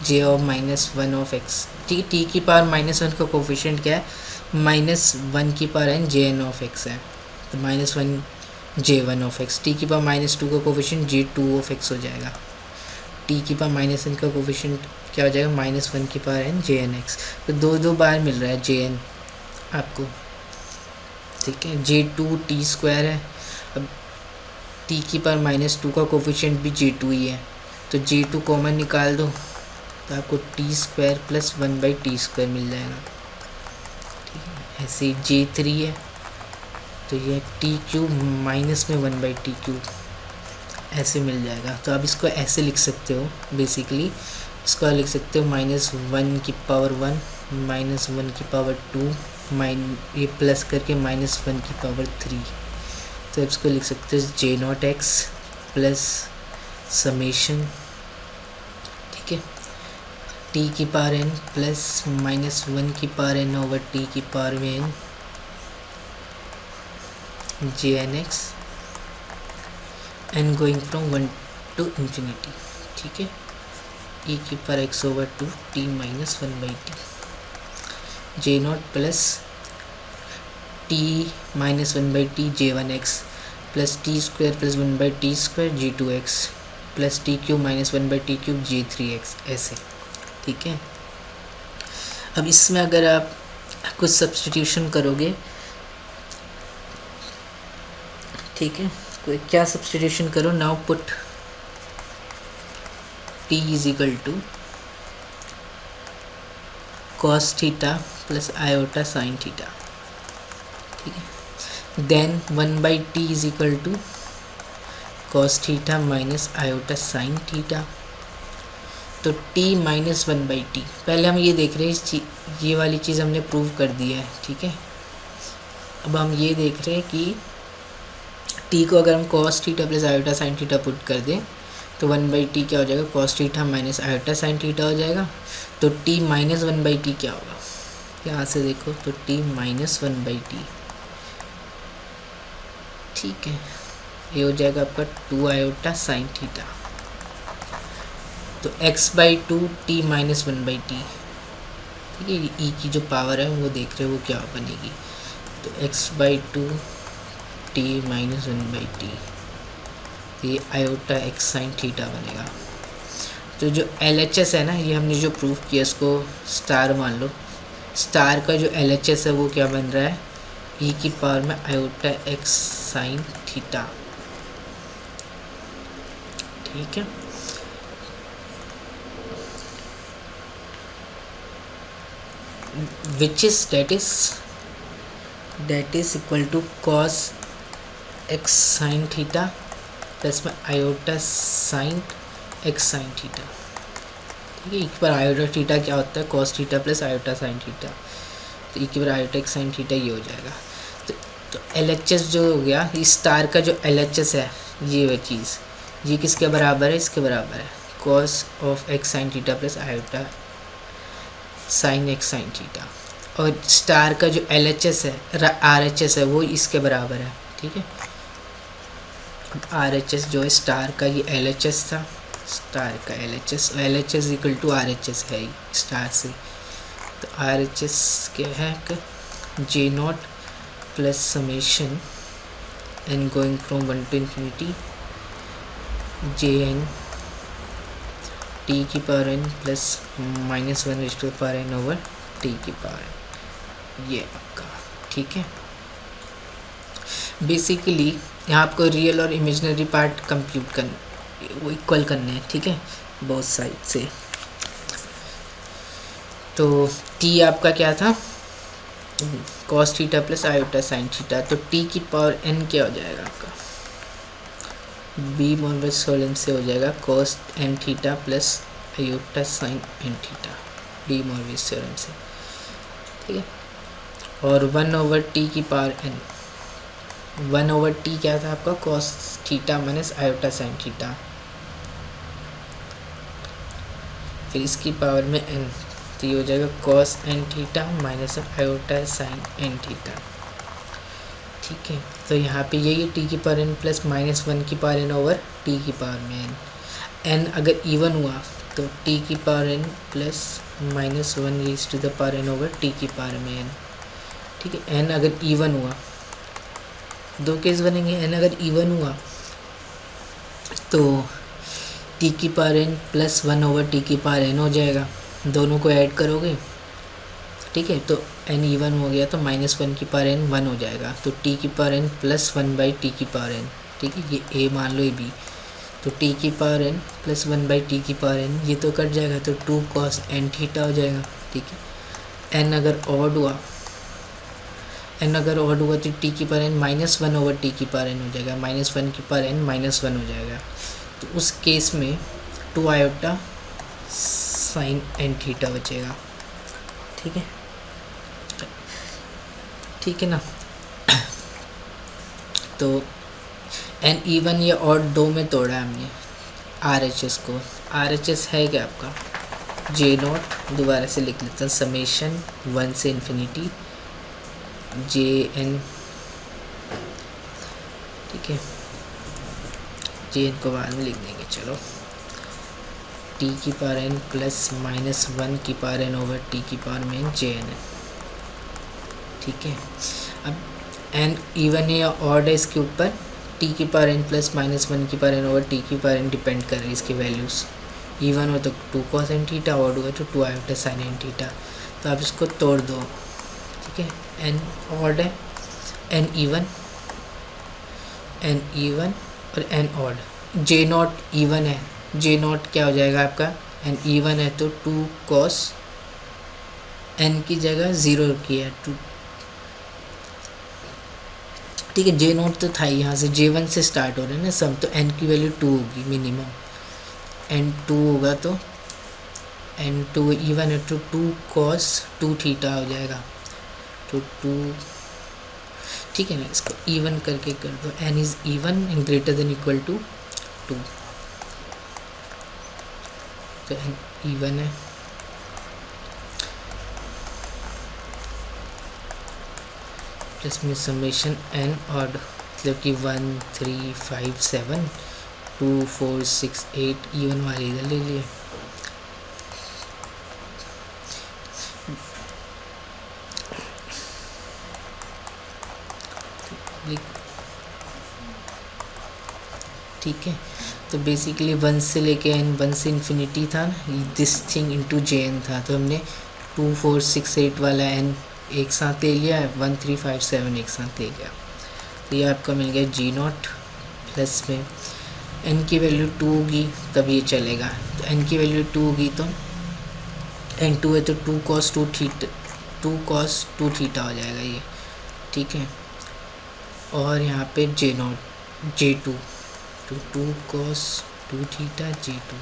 j of -1 of x, ठीक है। t की पावर -1 का कोफिशिएंट क्या है -1 की power n jn of x है, तो -1 j1 ऑफ x, t की पावर -2 का कोफिशिएंट j2 ऑफ x हो जाएगा, t की पावर -n का कोफिशिएंट क्या हो जाएगा -1 की पावर n jnx, तो दो बार मिल रहा है jn आपको, ठीक है। j2 t स्क्वायर है, अब t की पावर -2 का कोफिशिएंट भी j2 ही है, तो j2 कॉमन निकाल दो तो आपको t square plus 1/t square मिल जाएगा, ठीक है। ऐसे ही j3 है, तो ये टी क्यूब माइनस में 1/t³ ऐसे मिल जाएगा। तो आप इसको ऐसे लिख सकते हो बेसिकली, इसको आप लिख सकते हो -1 की पावर 1 -1 की पावर 2 ये प्लस करके -1 की पावर 3। तो इसको लिख सकते हो J0x प्लस समेशन, ठीक है, t की पावर n प्लस -1 की पावर n ओवर t की power n JNX n going from 1 to infinity, ठीक है, e की power x over 2 t minus 1/t J0 plus t minus 1/t J1x plus t square plus 1/t² J2x plus t cube minus 1/t³ J3x ऐसे, ठीक है। अब इसमें अगर आप कुछ सब्स्टिट्यूशन करोगे, ठीक है, तो क्या सब्स्टिट्यूशन करो, now put t is equal to cos theta plus iota sine theta, ठीक है, then 1/t is equal to cos theta minus iota sine theta. तो t माइनस 1/t, पहले हम ये देख रहे हैं, ये वाली चीज़ हमने प्रूव कर दी है, ठीक है। अब हम ये देख रहे हैं कि t को अगर हम cos theta plus iota sine theta put कर दें तो 1/t क्या हो जाएगा, cos theta minus iota sine theta हो जाएगा। तो t माइनस 1/t क्या होगा, यहाँ से देखो, तो t माइनस 1/t, ठीक है, ये हो जाएगा आपका 2 आयोटा साइन थीटा। तो x/2 t माइनस 1/t, ठीक है, e की जो पावर है वो देख रहे हो वो क्या बनेगी, तो x/2 t माइनस 1/t, ये आयोटा x साइन थीटा बनेगा। तो जो LHS है ना, ये हमने जो प्रूफ किया इसको स्टार मान लो, स्टार का जो LHS है वो क्या बन रहा है, e की पावर में आयोटा x साइन थीटा, ठीक है। which is that is equal to cos x sin theta plus में iota sine x sin theta, ठीक है। एक बार आयोटा थीटा क्या होता है, cos theta plus iota sine theta, तो एक बार आयोटा x sin थीटा ये हो जाएगा। तो LHS जो हो गया, इस स्टार का जो LHS है ये वह चीज़, ये किसके बराबर है, इसके बराबर है cos of x sin theta plus iota sine x sine theta. और स्टार का जो LHS है RHS है वो इसके बराबर है, ठीक है। RHS जो है स्टार का, ये LHS था, स्टार का LHS इक्वल टू RHS है स्टार से। तो RHS क्या है, J0 plus summation n going from 1 to infinity Jn t की power n plus -1 raise to the power n over t की पावर n, ये आपका, ठीक है। बेसिकली यहाँ आपको रियल और इमेजिनरी पार्ट कंप्यूट करना, वो इक्वल करने हैं, ठीक है, बोथ साइड से। तो t आपका क्या था, cos theta plus iota sine theta, तो t की पावर n क्या हो जाएगा आपका, बी मोरवेस थ्योरम से हो जाएगा cos n theta plus iota sine n theta, de Moivre's theorem से, ठीक है। और 1 ओवर t की पावर n, 1 ओवर t क्या था आपका, cos theta minus iota sine theta, फिर इसकी पावर में n, तो ये हो जाएगा cos n theta minus iota sine n theta, ठीक है। तो यहाँ पे यही है t की पावर n प्लस -1 की पावर n ओवर t की पावर में n अगर इवन हुआ तो t की power n plus -1 raise to the power n over t की पावर में n, ठीक है। n अगर इवन हुआ, दो केस बनेंगे, n अगर इवन हुआ तो t की power n plus 1 over t की पावर n हो जाएगा, दोनों को ऐड करोगे, ठीक है, तो n इवन हो गया तो -1 की पावर n 1 हो जाएगा, तो t की पावर n प्लस 1/t की पावर n, ठीक है, ये a मान लो, ये b, तो t की पावर n प्लस 1/t की पावर n, ये तो कट जाएगा, तो 2 cos n थीटा हो जाएगा, ठीक है। n अगर ऑड हुआ एन अगर ऑड हुआ तो टी की पावर एन -1 ओवर टी की पावर एन हो जाएगा, -1 की पावर एन -1 हो जाएगा। तो उस केस में 2 आयोटा साइन एन थीटा बचेगा। ठीक है, ठीक है ना। तो एन इवन या ऑड दो में तोड़ा है हमने आर एच एस को। आर एच एस है क्या आपका जे नॉट, दोबारा से लिख लेते हैं, समेशन 1 से इन्फिनिटी जे एन, ठीक है, जे एन को बाद में लिख देंगे। चलो टी की पावर एन प्लस -1 की पावर एन ओवर टी की पावर में एन जे एन, ठीक है। अब एन इवन या ऑड है इसके ऊपर, टी की पावर एन प्लस -1 की पावर एन ओवर टी की पावर एन डिपेंड कर रही है इसकी वैल्यूज़। इवन हो तो 2 cos एन थीटा, ऑड हुआ तो 2 आयोटा साइन एन थीटा। तो आप इसको तोड़ दो, ठीक है। एन ऑड है, एन इवन और n odd. J naught even है, जे नॉट क्या हो जाएगा आपका, एन इवन है तो 2 cos एन की जगह 0 की है 2, ठीक है। जे नोट तो था ही, यहाँ से J1 से स्टार्ट हो रहा है ना सब, तो n की वैल्यू 2 होगी मिनिमम, n2 होगा तो n2 इवन है तो 2 cos 2 थीटा हो जाएगा, तो 2, ठीक है ना। इसको इवन करके कर दो, n is even and greater than equal to 2, तो n इवन है, प्लस में समेशन एन ऑड, मतलब कि 1 3 5 7 2 4 6 8 इवन वाले इधर ले लिए। ठीक है, तो बेसिकली 1 से लेके एन, 1 से इन्फिनिटी था ना, this thing into J n था, तो हमने 2 4 6 8 वाला एन एक साथ ले लिया है, 1 3 5 7 एक साथ ले लिया। तो ये आपका मिल गया जी नॉट, प्लस में एन की वैल्यू 2 होगी तब ये चलेगा, तो एन की वैल्यू 2 होगी तो एन 2 है तो 2 cos 2 थीटा हो जाएगा ये, ठीक है। और यहाँ पे जे नॉट J2 तो 2 cos 2 थीटा J2,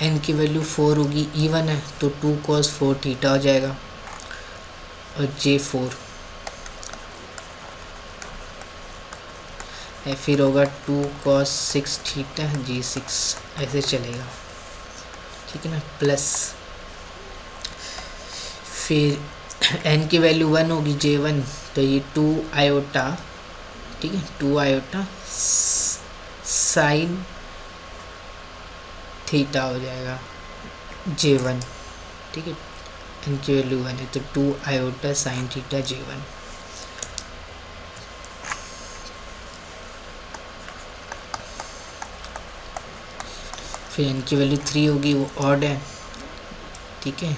एन की वैल्यू 4 होगी, इवन है तो 2 cos 4 थीटा हो जाएगा, और J4 है फिर होगा 2 cos 6 थीटा J6, ऐसे चलेगा, ठीक है ना। प्लस फिर n की वैल्यू 1 होगी J1, तो ये 2 आयोटा, ठीक है, 2 आयोटा साइन थीटा हो जाएगा J1, ठीक है। n की वैल्यू 1 है तो 2 आयोटा साइन थीटा J1। फिर n की वैल्यू 3 होगी, वो ऑड है, ठीक है,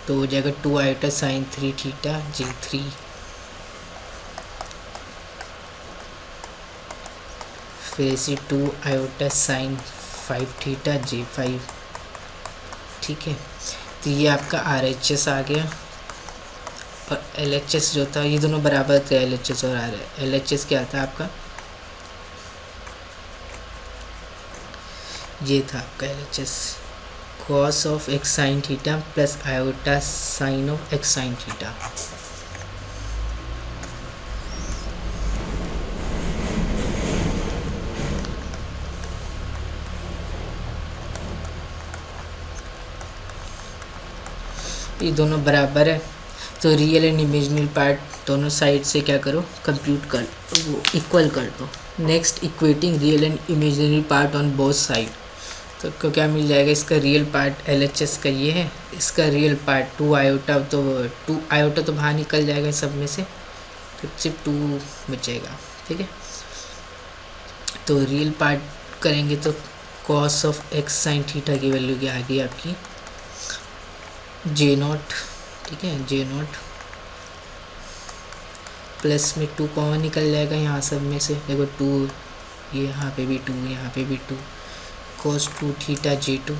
तो हो जाएगा 2 आयोटा साइन 3 थीटा J3। फिर इसी 2 आयोटा साइन 5 थीटा J5, ठीक है। तो ये आपका RHS आ गया, और LHS जो था, ये दोनों बराबर थे LHS और LHS क्या था आपका, ये था आपका LHS cos of x sine theta plus iota sign of x sine theta. ये दोनों बराबर है, तो रियल एंड इमेजिनरी पार्ट दोनों साइड से क्या करो, कंप्यूट कर, वो इक्वल कर दो। Next equating real and imaginary part on both side, तो आपको क्या मिल जाएगा, इसका रियल पार्ट LHS का ये है, इसका रियल पार्ट 2 आयोटा, तो 2 आयोटा तो बाहर निकल जाएगा सब में से, तो सिर्फ 2 बचेगा, ठीक है। तो रियल पार्ट करेंगे तो cos of x sine theta की वैल्यू क्या आ गई आपकी J0, ठीक है, J0 प्लस में 2 कॉमन निकल जाएगा यहाँ सब में से, देखो 2, ये यहाँ पे भी 2, यहाँ पे भी 2, cos 2 theta J2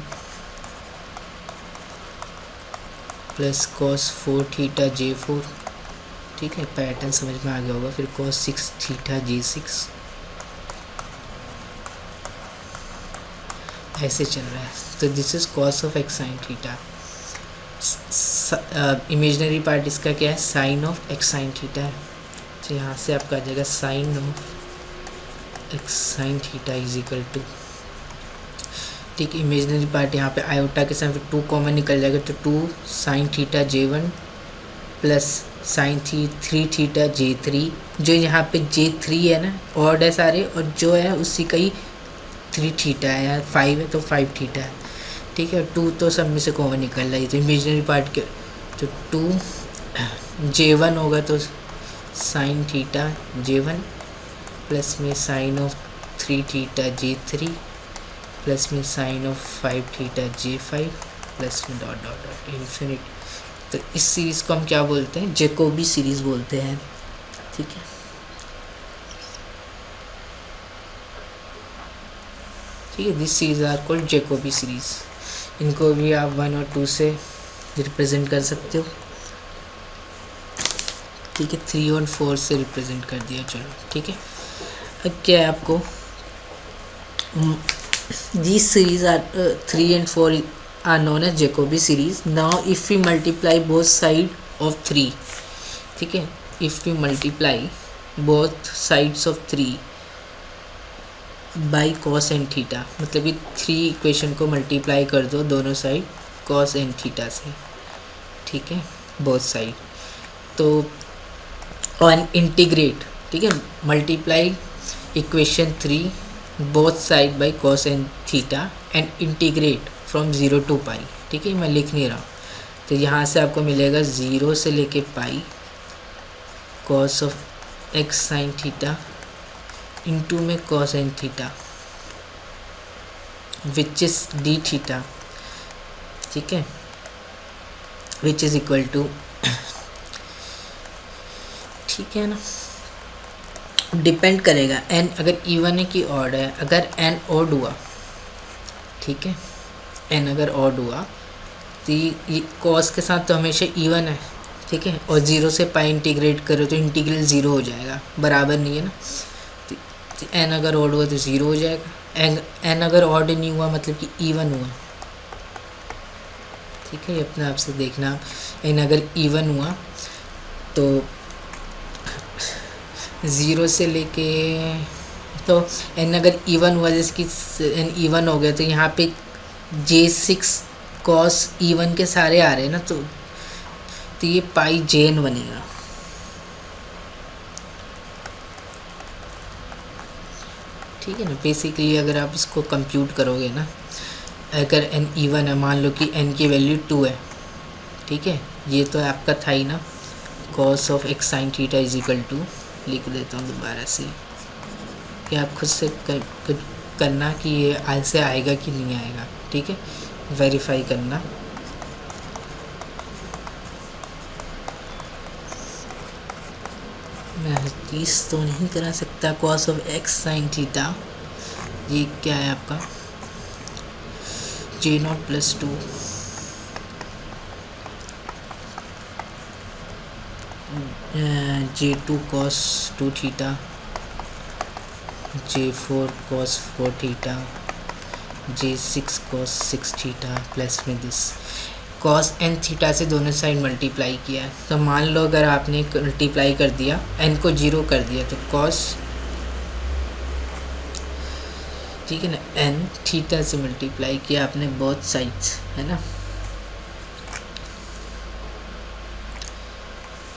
plus cos 4 theta J4, ठीक है, पैटर्न समझ में आ गया होगा। फिर cos 6 थीटा J6 ऐसे चल रहा है। तो this is cos of x sin theta. Imaginary part इसका क्या है, sine of x sin theta है। तो यहाँ से आपका आ जाएगा sine of x sin theta is equal to, ठीक है, इमेजनरी पार्ट यहाँ पे आयोटा के साथ 2 कॉमन निकल जाएगा, तो 2 sin theta J1 plus sin 3 theta J3। जो यहाँ पे J3 है ना, ऑड है सारे, और जो है उसी का ही 3 थीटा है, या 5 है तो 5 थीटा है, ठीक है। 2 तो सब में से कॉमन निकल रहा है, तो इमेजनरी पार्ट के तो 2 J1 होगा तो sin थीटा J1 प्लस में sin of 3 theta J3 plus में sin of 5 theta J5 plus में डॉट डॉट डॉट इन्फिनिट। तो इस सीरीज़ को हम क्या बोलते हैं, जैकोबी सीरीज़ बोलते हैं, ठीक है। ठीक है, this series are called Jacobi series. इनको भी आप 1 और 2 से रिप्रेजेंट कर सकते हो, ठीक है। 3 और 4 से रिप्रेजेंट कर दिया, चलो ठीक है। अब क्या है आपको, these series are 3 and 4 are known as Jacobi series. Now if we multiply both side of 3, ठीक है, if we multiply both sides of 3 by cos and theta, मतलब कि 3 इक्वेशन को मल्टीप्लाई कर दो दोनों साइड cos and theta से, ठीक है, both साइड। तो और इंटीग्रेट, ठीक है, multiply equation 3 both side by cos and theta and integrate from 0 to pi, ठीक है, मैं लिख नहीं रहा हूँ। तो यहाँ से आपको मिलेगा 0 से लेके pi cos of x sin theta into में cos and theta which is D theta, ठीक है, विच इज इक्वल टू, ठीक है ना। डिपेंड करेगा n अगर इवन है कि ऑड है। अगर n ऑड हुआ, ठीक है, n अगर ऑड हुआ तो ये कॉस के साथ तो हमेशा इवन है, ठीक है, और 0 से पाई इंटीग्रेट करो तो इंटीग्रल 0 हो जाएगा, बराबर नहीं है ना। तो n अगर ऑड हुआ तो 0 हो जाएगा, n अगर ऑड नहीं हुआ मतलब कि इवन हुआ, ठीक है, ये अपने आप से देखना। n अगर इवन हुआ तो 0 से लेके, तो n अगर इवन हुआ, जैसे कि n इवन हो गया तो यहाँ पे J6 cos इवन के सारे आ रहे हैं ना, तो ये पाई Jn बनेगा, ठीक है ना। बेसिकली अगर आप इसको कंप्यूट करोगे ना, अगर n इवन है, मान लो कि n की वैल्यू 2 है, ठीक है, ये तो आपका था ही ना, cos of x sin theta is equal to, लिख देता हूँ दोबारा से, कि आप खुद से करना कि ये ऐसे आएगा कि नहीं आएगा, ठीक है, वेरीफाई करना। मैं चीज़ तो नहीं करा सकता, cos of x sin theta, ये क्या है आपका J0 plus 2 J2 cos 2 theta J4 cos 4 theta J6 cos 6 theta plus में दिस cos n थीटा से दोनों साइड मल्टीप्लाई किया है। तो मान लो अगर आपने मल्टीप्लाई कर दिया, n को 0 कर दिया, तो cos, ठीक है ना, n थीटा से मल्टीप्लाई किया आपने बोथ साइड्स, है ना।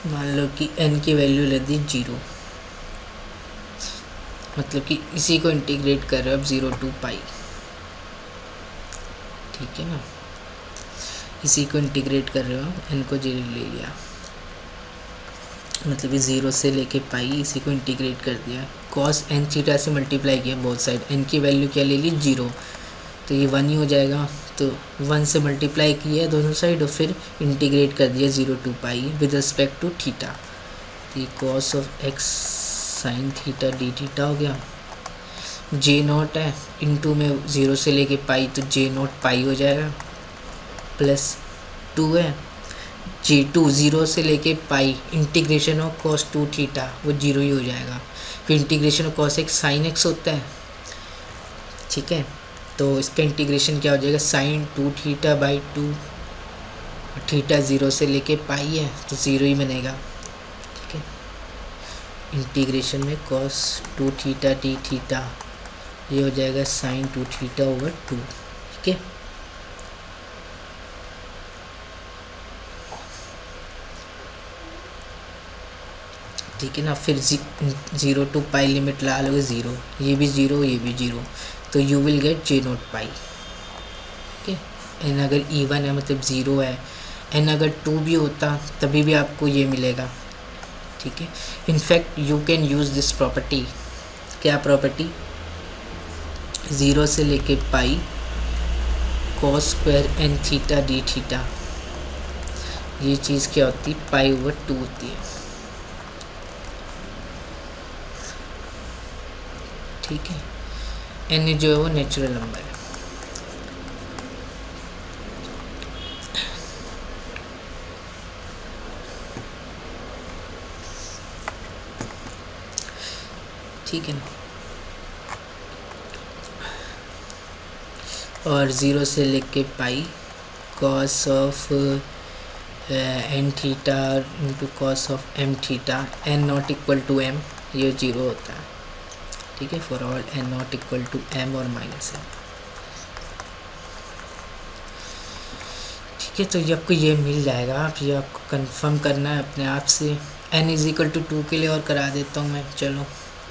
मान लो कि n की वैल्यू ले दी 0, मतलब कि इसी को इंटीग्रेट कर रहे हो अब 0 to पाई, ठीक है ना, इसी को इंटीग्रेट कर रहे हो, n को 0 ले लिया, मतलब कि 0 से लेके पाई, इसी को इंटीग्रेट कर दिया, cos n थीटा से मल्टीप्लाई किया बोथ साइड, n की वैल्यू क्या ले ली 0, तो ये 1 ही हो जाएगा, तो 1 से मल्टीप्लाई किया दोनों साइड और फिर इंटीग्रेट कर दिया 0 to pi with respect to theta, तो ये cos of x sin theta d theta हो गया। J0 है, इंटू में 0 से लेके पाई तो J0 पाई हो जाएगा, प्लस 2 है, G2 ज़ीरो से लेके पाई इंटीग्रेशन ऑफ cos 2 थीटा वो जीरो ही हो जाएगा। फिर integration of cos x sin x होता है, ठीक है। तो इसका इंटीग्रेशन क्या हो जाएगा, sin 2 theta by 2, theta zero से लेके पाई है तो ज़ीरो ही बनेगा, ठीक है। इंटीग्रेशन में cos 2 थीटा डी थीटा ये हो जाएगा sin 2 थीटा ओवर 2, ठीक है। ठीक है ना। फिर 0 टू पाई लिमिट लगा लोगे ज़ीरो, ये भी ज़ीरो ये भी ज़ीरो, तो you will get J naught pi, ठीक है। एन अगर इवन है मतलब ज़ीरो है, एन अगर 2 भी होता तभी भी आपको ये मिलेगा, ठीक है। In fact you can use this property, क्या प्रॉपर्टी, ज़ीरो से लेके pi cos square n theta d theta, ये चीज़ क्या होती है, पाई ओवर 2 होती है, ठीक है। एन जो है वो नेचुरल नंबर है। ठीक है ना। और ज़ीरो से लेके pi cos of n theta into cos of m theta, n not equal to m, ये जीरो होता है, ठीक है। For all n not equal to m और माइनस एम, ठीक है। तो ये आपको ये मिल जाएगा, आप ये आपको कंफर्म करना है अपने आप से। एन इज इक्वल टू 2 के लिए और करा देता हूँ मैं, चलो।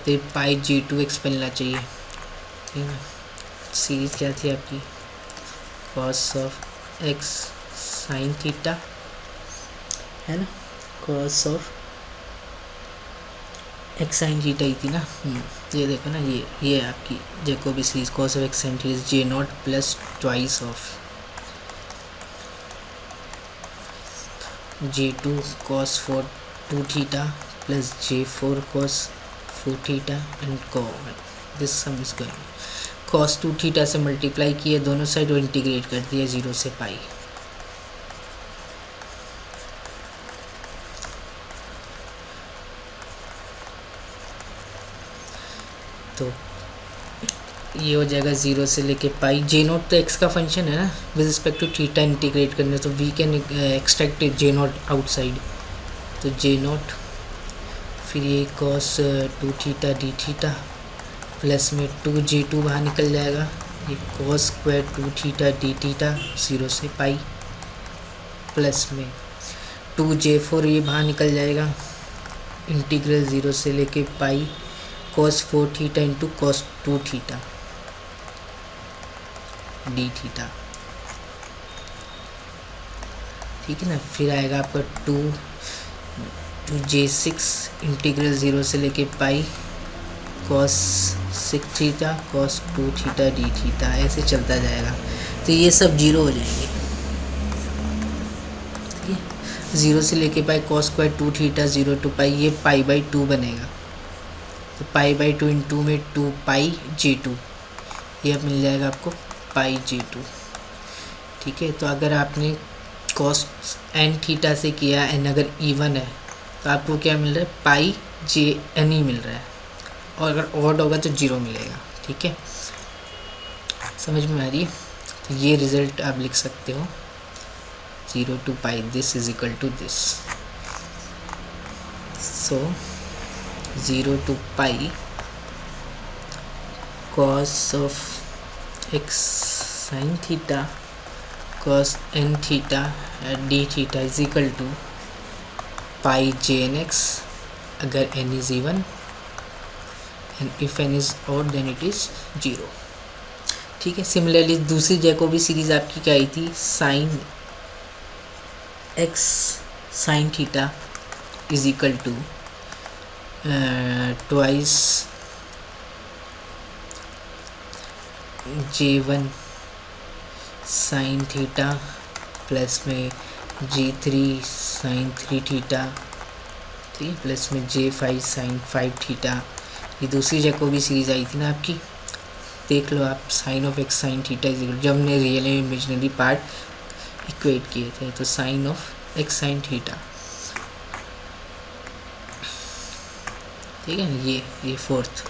तो पाई G2x मिलना चाहिए, ठीक है। सीरीज क्या थी आपकी, cos of x sine theta, है ना, cos of x sine theta ही थी ना। ये देखो ना, ये आपकी Jacobi series cos of x sine theta J naught plus twice of J2 cos 4 2 theta plus J4 cos 4 theta and this sum is going cos 2 theta से मल्टीप्लाई किए दोनों साइड और इंटीग्रेट कर दिया 0 से पाई। तो ये हो जाएगा 0 से लेके पाई। J नॉट तो x का फंक्शन है ना with respect to theta integrate करने, तो we can extract J naught outside, तो J नॉट फिर ये cos 2 theta d theta plus में 2J2 बाहर निकल जाएगा, ये cos square 2 theta d theta 0 से पाई प्लस में 2J4 ये बाहर निकल जाएगा, इंटीग्रल 0 से लेके pi cos 4 theta into cos 2 theta d theta, ठीक है ना। फिर आएगा आपका 2J6 इंटीग्रल 0 से लेके pi cos 6 theta cos 2 theta d theta, ऐसे चलता जाएगा। तो ये सब जीरो हो जाएंगे, ठीक है। 0 से लेके pi cos square 2 theta 0 two पाई, ये पाई बाई 2 बनेगा, तो पाई बाई 2 इंटू में 2 पाई J2, ये अब मिल जाएगा आपको पाई J2, ठीक है। तो अगर आपने cos n थीटा से किया, n अगर इवन है तो आपको क्या मिल रहा है, पाई JN ही मिल रहा है, और अगर ऑड होगा तो 0 मिलेगा, ठीक है। समझ में आ रही है। तो ये रिज़ल्ट आप लिख सकते हो 0 two pi this is equal to this, so 0 two pi cos of x sine theta cos n theta d theta is equal to pi JNX अगर n is even and if n is odd then it is 0, ठीक है। सिमिलरली दूसरी जैकोबी सीरीज आपकी क्या आई थी, sine x sine theta is equal to twice J1 sine theta plus में J3 साइन 3 थीटा, ठीक है, प्लस में J5 साइन 5 थीटा। ये दूसरी जैकोबी सीरीज आई थी ना आपकी, देख लो आप, sine of x sine theta is equal, जब हमने real and imaginary part equate किए थे, तो sine of x sine theta, ठीक है। ये fourth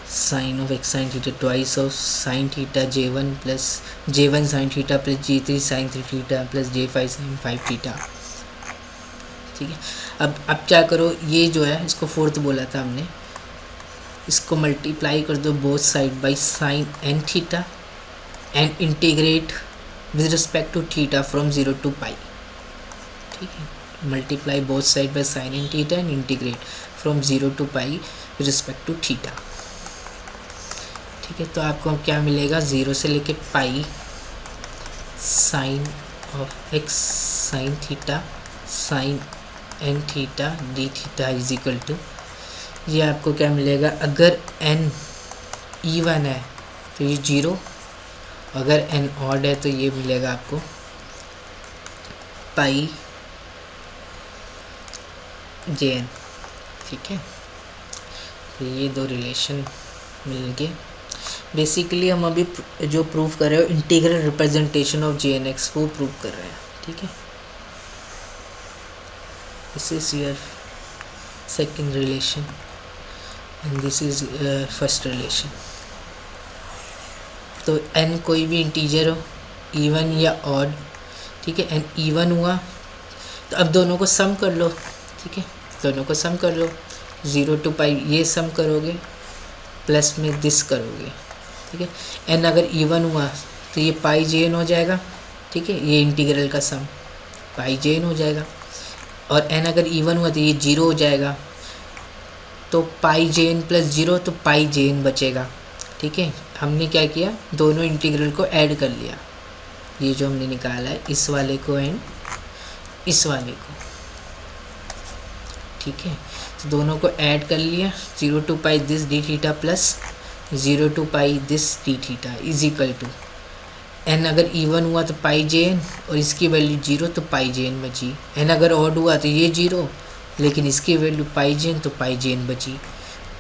sine of x sine theta twice of sine theta J1 plus J1 sine theta plus J3 sine 3 theta plus J5 sine 5 theta, ठीक है। अब क्या करो, ये जो है इसको फोर्थ बोला था हमने, इसको मल्टीप्लाई कर दो both side by sine n theta and integrate with respect to theta from 0 to pi, ठीक है। Multiply both side by sine n theta and integrate from 0 to pi with respect to theta, ठीक है। तो आपको क्या मिलेगा, 0 से लेके pi sine of x sine theta sine n theta d theta is equal to, ये आपको क्या मिलेगा, अगर n इवन है तो ये 0, अगर n ऑड है तो ये मिलेगा आपको पाई Jn, ठीक है। तो ये दो रिलेशन मिल गए। बेसिकली हम अभी जो प्रूव कर रहे हो इंटीग्रल रिप्रेजेंटेशन ऑफ Jnx वो प्रूव कर रहे हैं, ठीक है। This is your second relation and this is first relation. तो n कोई भी इंटीजर हो, इवन या ऑड, ठीक है। n इवन हुआ तो अब दोनों को सम कर लो, ठीक है, दोनों को सम कर लो, 0 to पाई ये सम करोगे प्लस में दिस करोगे, ठीक है। n अगर इवन हुआ तो ये पाई Jn हो जाएगा, ठीक है, ये इंटीग्रल का सम पाई Jn हो जाएगा, और n अगर इवन हुआ तो ये 0 हो जाएगा, तो पाई Jn प्लस 0 तो पाई Jn बचेगा, ठीक है। हमने क्या किया, दोनों इंटीग्रल को ऐड कर लिया, ये जो हमने निकाला है इस वाले को एंड इस वाले को, ठीक है। तो दोनों को ऐड कर लिया, 0 to pi this d theta plus 0 to pi this d theta is equal to, n अगर इवन हुआ तो पाई Jn और इसकी वैल्यू 0 तो पाई Jn बची, n अगर ऑड हुआ तो ये 0 लेकिन इसकी वैल्यू पाई Jn तो पाई Jn बची।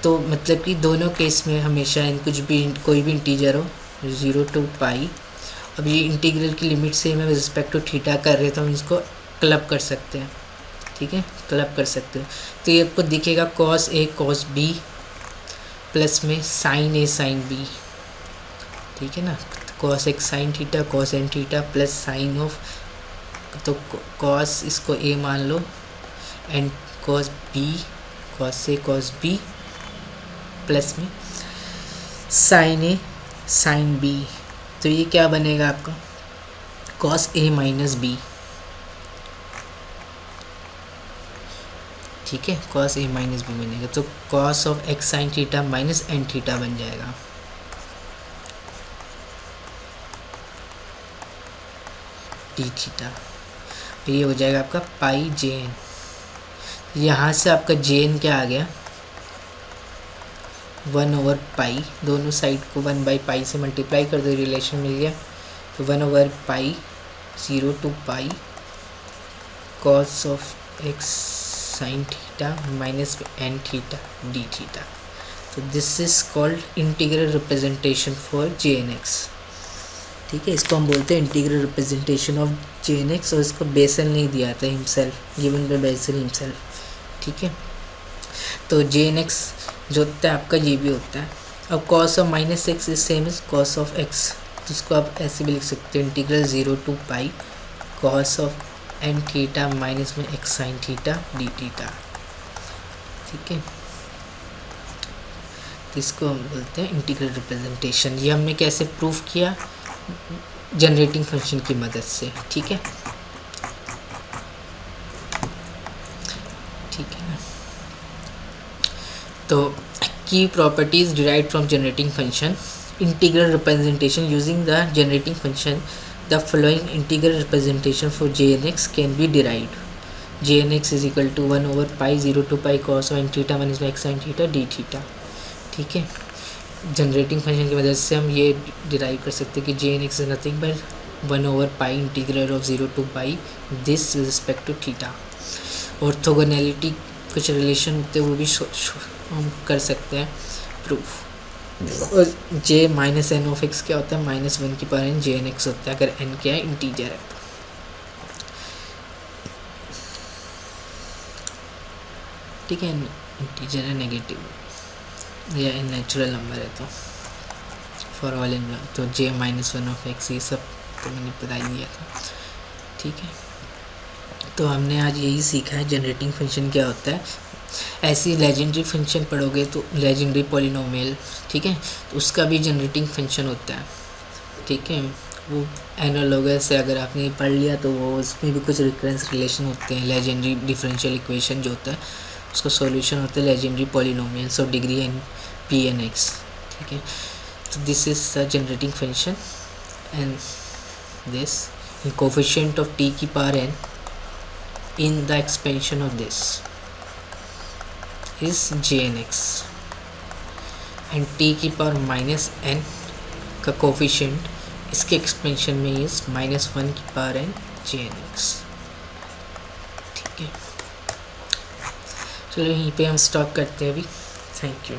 तो मतलब कि दोनों केस में हमेशा इन कोई भी इंटीजर हो 0 to पाई, अब ये इंटीग्रल की लिमिट से में रिस्पेक्ट टू थीटा कर रहे तो हम इसको क्लब कर सकते हैं, ठीक है, क्लब कर सकते हैं। तो ये आपको दिखेगा cos A cos B plus में sin A sin B, ठीक है ना। cos x sin theta cos n theta plus sine of, तो cos इसको A मान लो and cos B cos A cos B plus में sin A sin B, तो ये क्या बनेगा आपका cos A माइनस B, ठीक है, cos A माइनस B बनेगा। तो cos of x sine theta minus n theta बन जाएगा, डी थीटा, ये हो जाएगा आपका पाई Jn। यहाँ से आपका Jn क्या आ गया, 1 ओवर पाई, दोनों साइड को 1 बाई पाई से मल्टीप्लाई कर दो, रिलेशन मिल गया। तो 1 over pi 0 to pi cos of x sine theta minus n theta d theta. तो this is called integral representation for Jnx, ठीक है। इसको हम बोलते हैं इंटीग्रल रिप्रेजेंटेशन ऑफ Jnx, और इसको बेसल नहीं दिया था himself, given by Bessel himself, ठीक है। तो Jnx जो होता है आपका ये भी होता है। अब cos of minus x is same is cos of x, तो इसको आप ऐसे भी लिख सकते हो, integral 0 to pi cos of n theta minus में x sine theta d theta, ठीक है। तो इसको हम बोलते हैं इंटीग्रल रिप्रेजेंटेशन। ये हमने कैसे प्रूफ किया, जनरेटिंग फंक्शन की मदद से, ठीक है, ठीक है ना। तो की properties derived from generating function, integral representation using the generating function, the following integral representation for Jnx can be derived, Jnx is equal to 1 over pi 0 to pi cos of n theta minus में x sine theta d theta, ठीक है। जनरेटिंग फंक्शन की मदद से हम ये डिराइव कर सकते हैं कि Jnx is nothing but 1 over pi integral of 0 to pi this with respect to theta. Orthogonality कुछ रिलेशन होते हैं वो भी हम कर सकते हैं प्रूफ। और j minus n of x क्या होता है, -1 की पावर n Jnx होता है अगर n क्या है, इंटीजर है। ठीक है, इंटीजर है नेगेटिव या नेचुरल नंबर है तो फॉर ऑल इन तो j -1 ऑफ x ये सब तो मैंने बता ही दिया था। ठीक है, तो हमने आज यही सीखा है जनरेटिंग फंक्शन क्या होता है। ऐसी लेजेंडरी फंक्शन पढ़ोगे तो लेजेंडरी पॉलिनोमियल, ठीक है, तो उसका भी जनरेटिंग फंक्शन होता है। ठीक है, वो एनालॉगस है, अगर आपने पढ़ लिया तो वो उसमें भी कुछ रिकरेंस रिलेशन होते हैं। लेजेंडरी डिफरेंशियल इक्वेशन जो होता है उसका सॉल्यूशन होता है Legendre polynomials of degree n p n x. ठीक है, so this is the generating function and this coefficient of t की power n in the expansion of this is jnx and t की power -n का कोफिशिएंट इसके एक्सपेंशन में इज -1 की पावर n jnx। ठीक है, चलो यहीं पे हम स्टॉप करते हैं अभी। Thank you.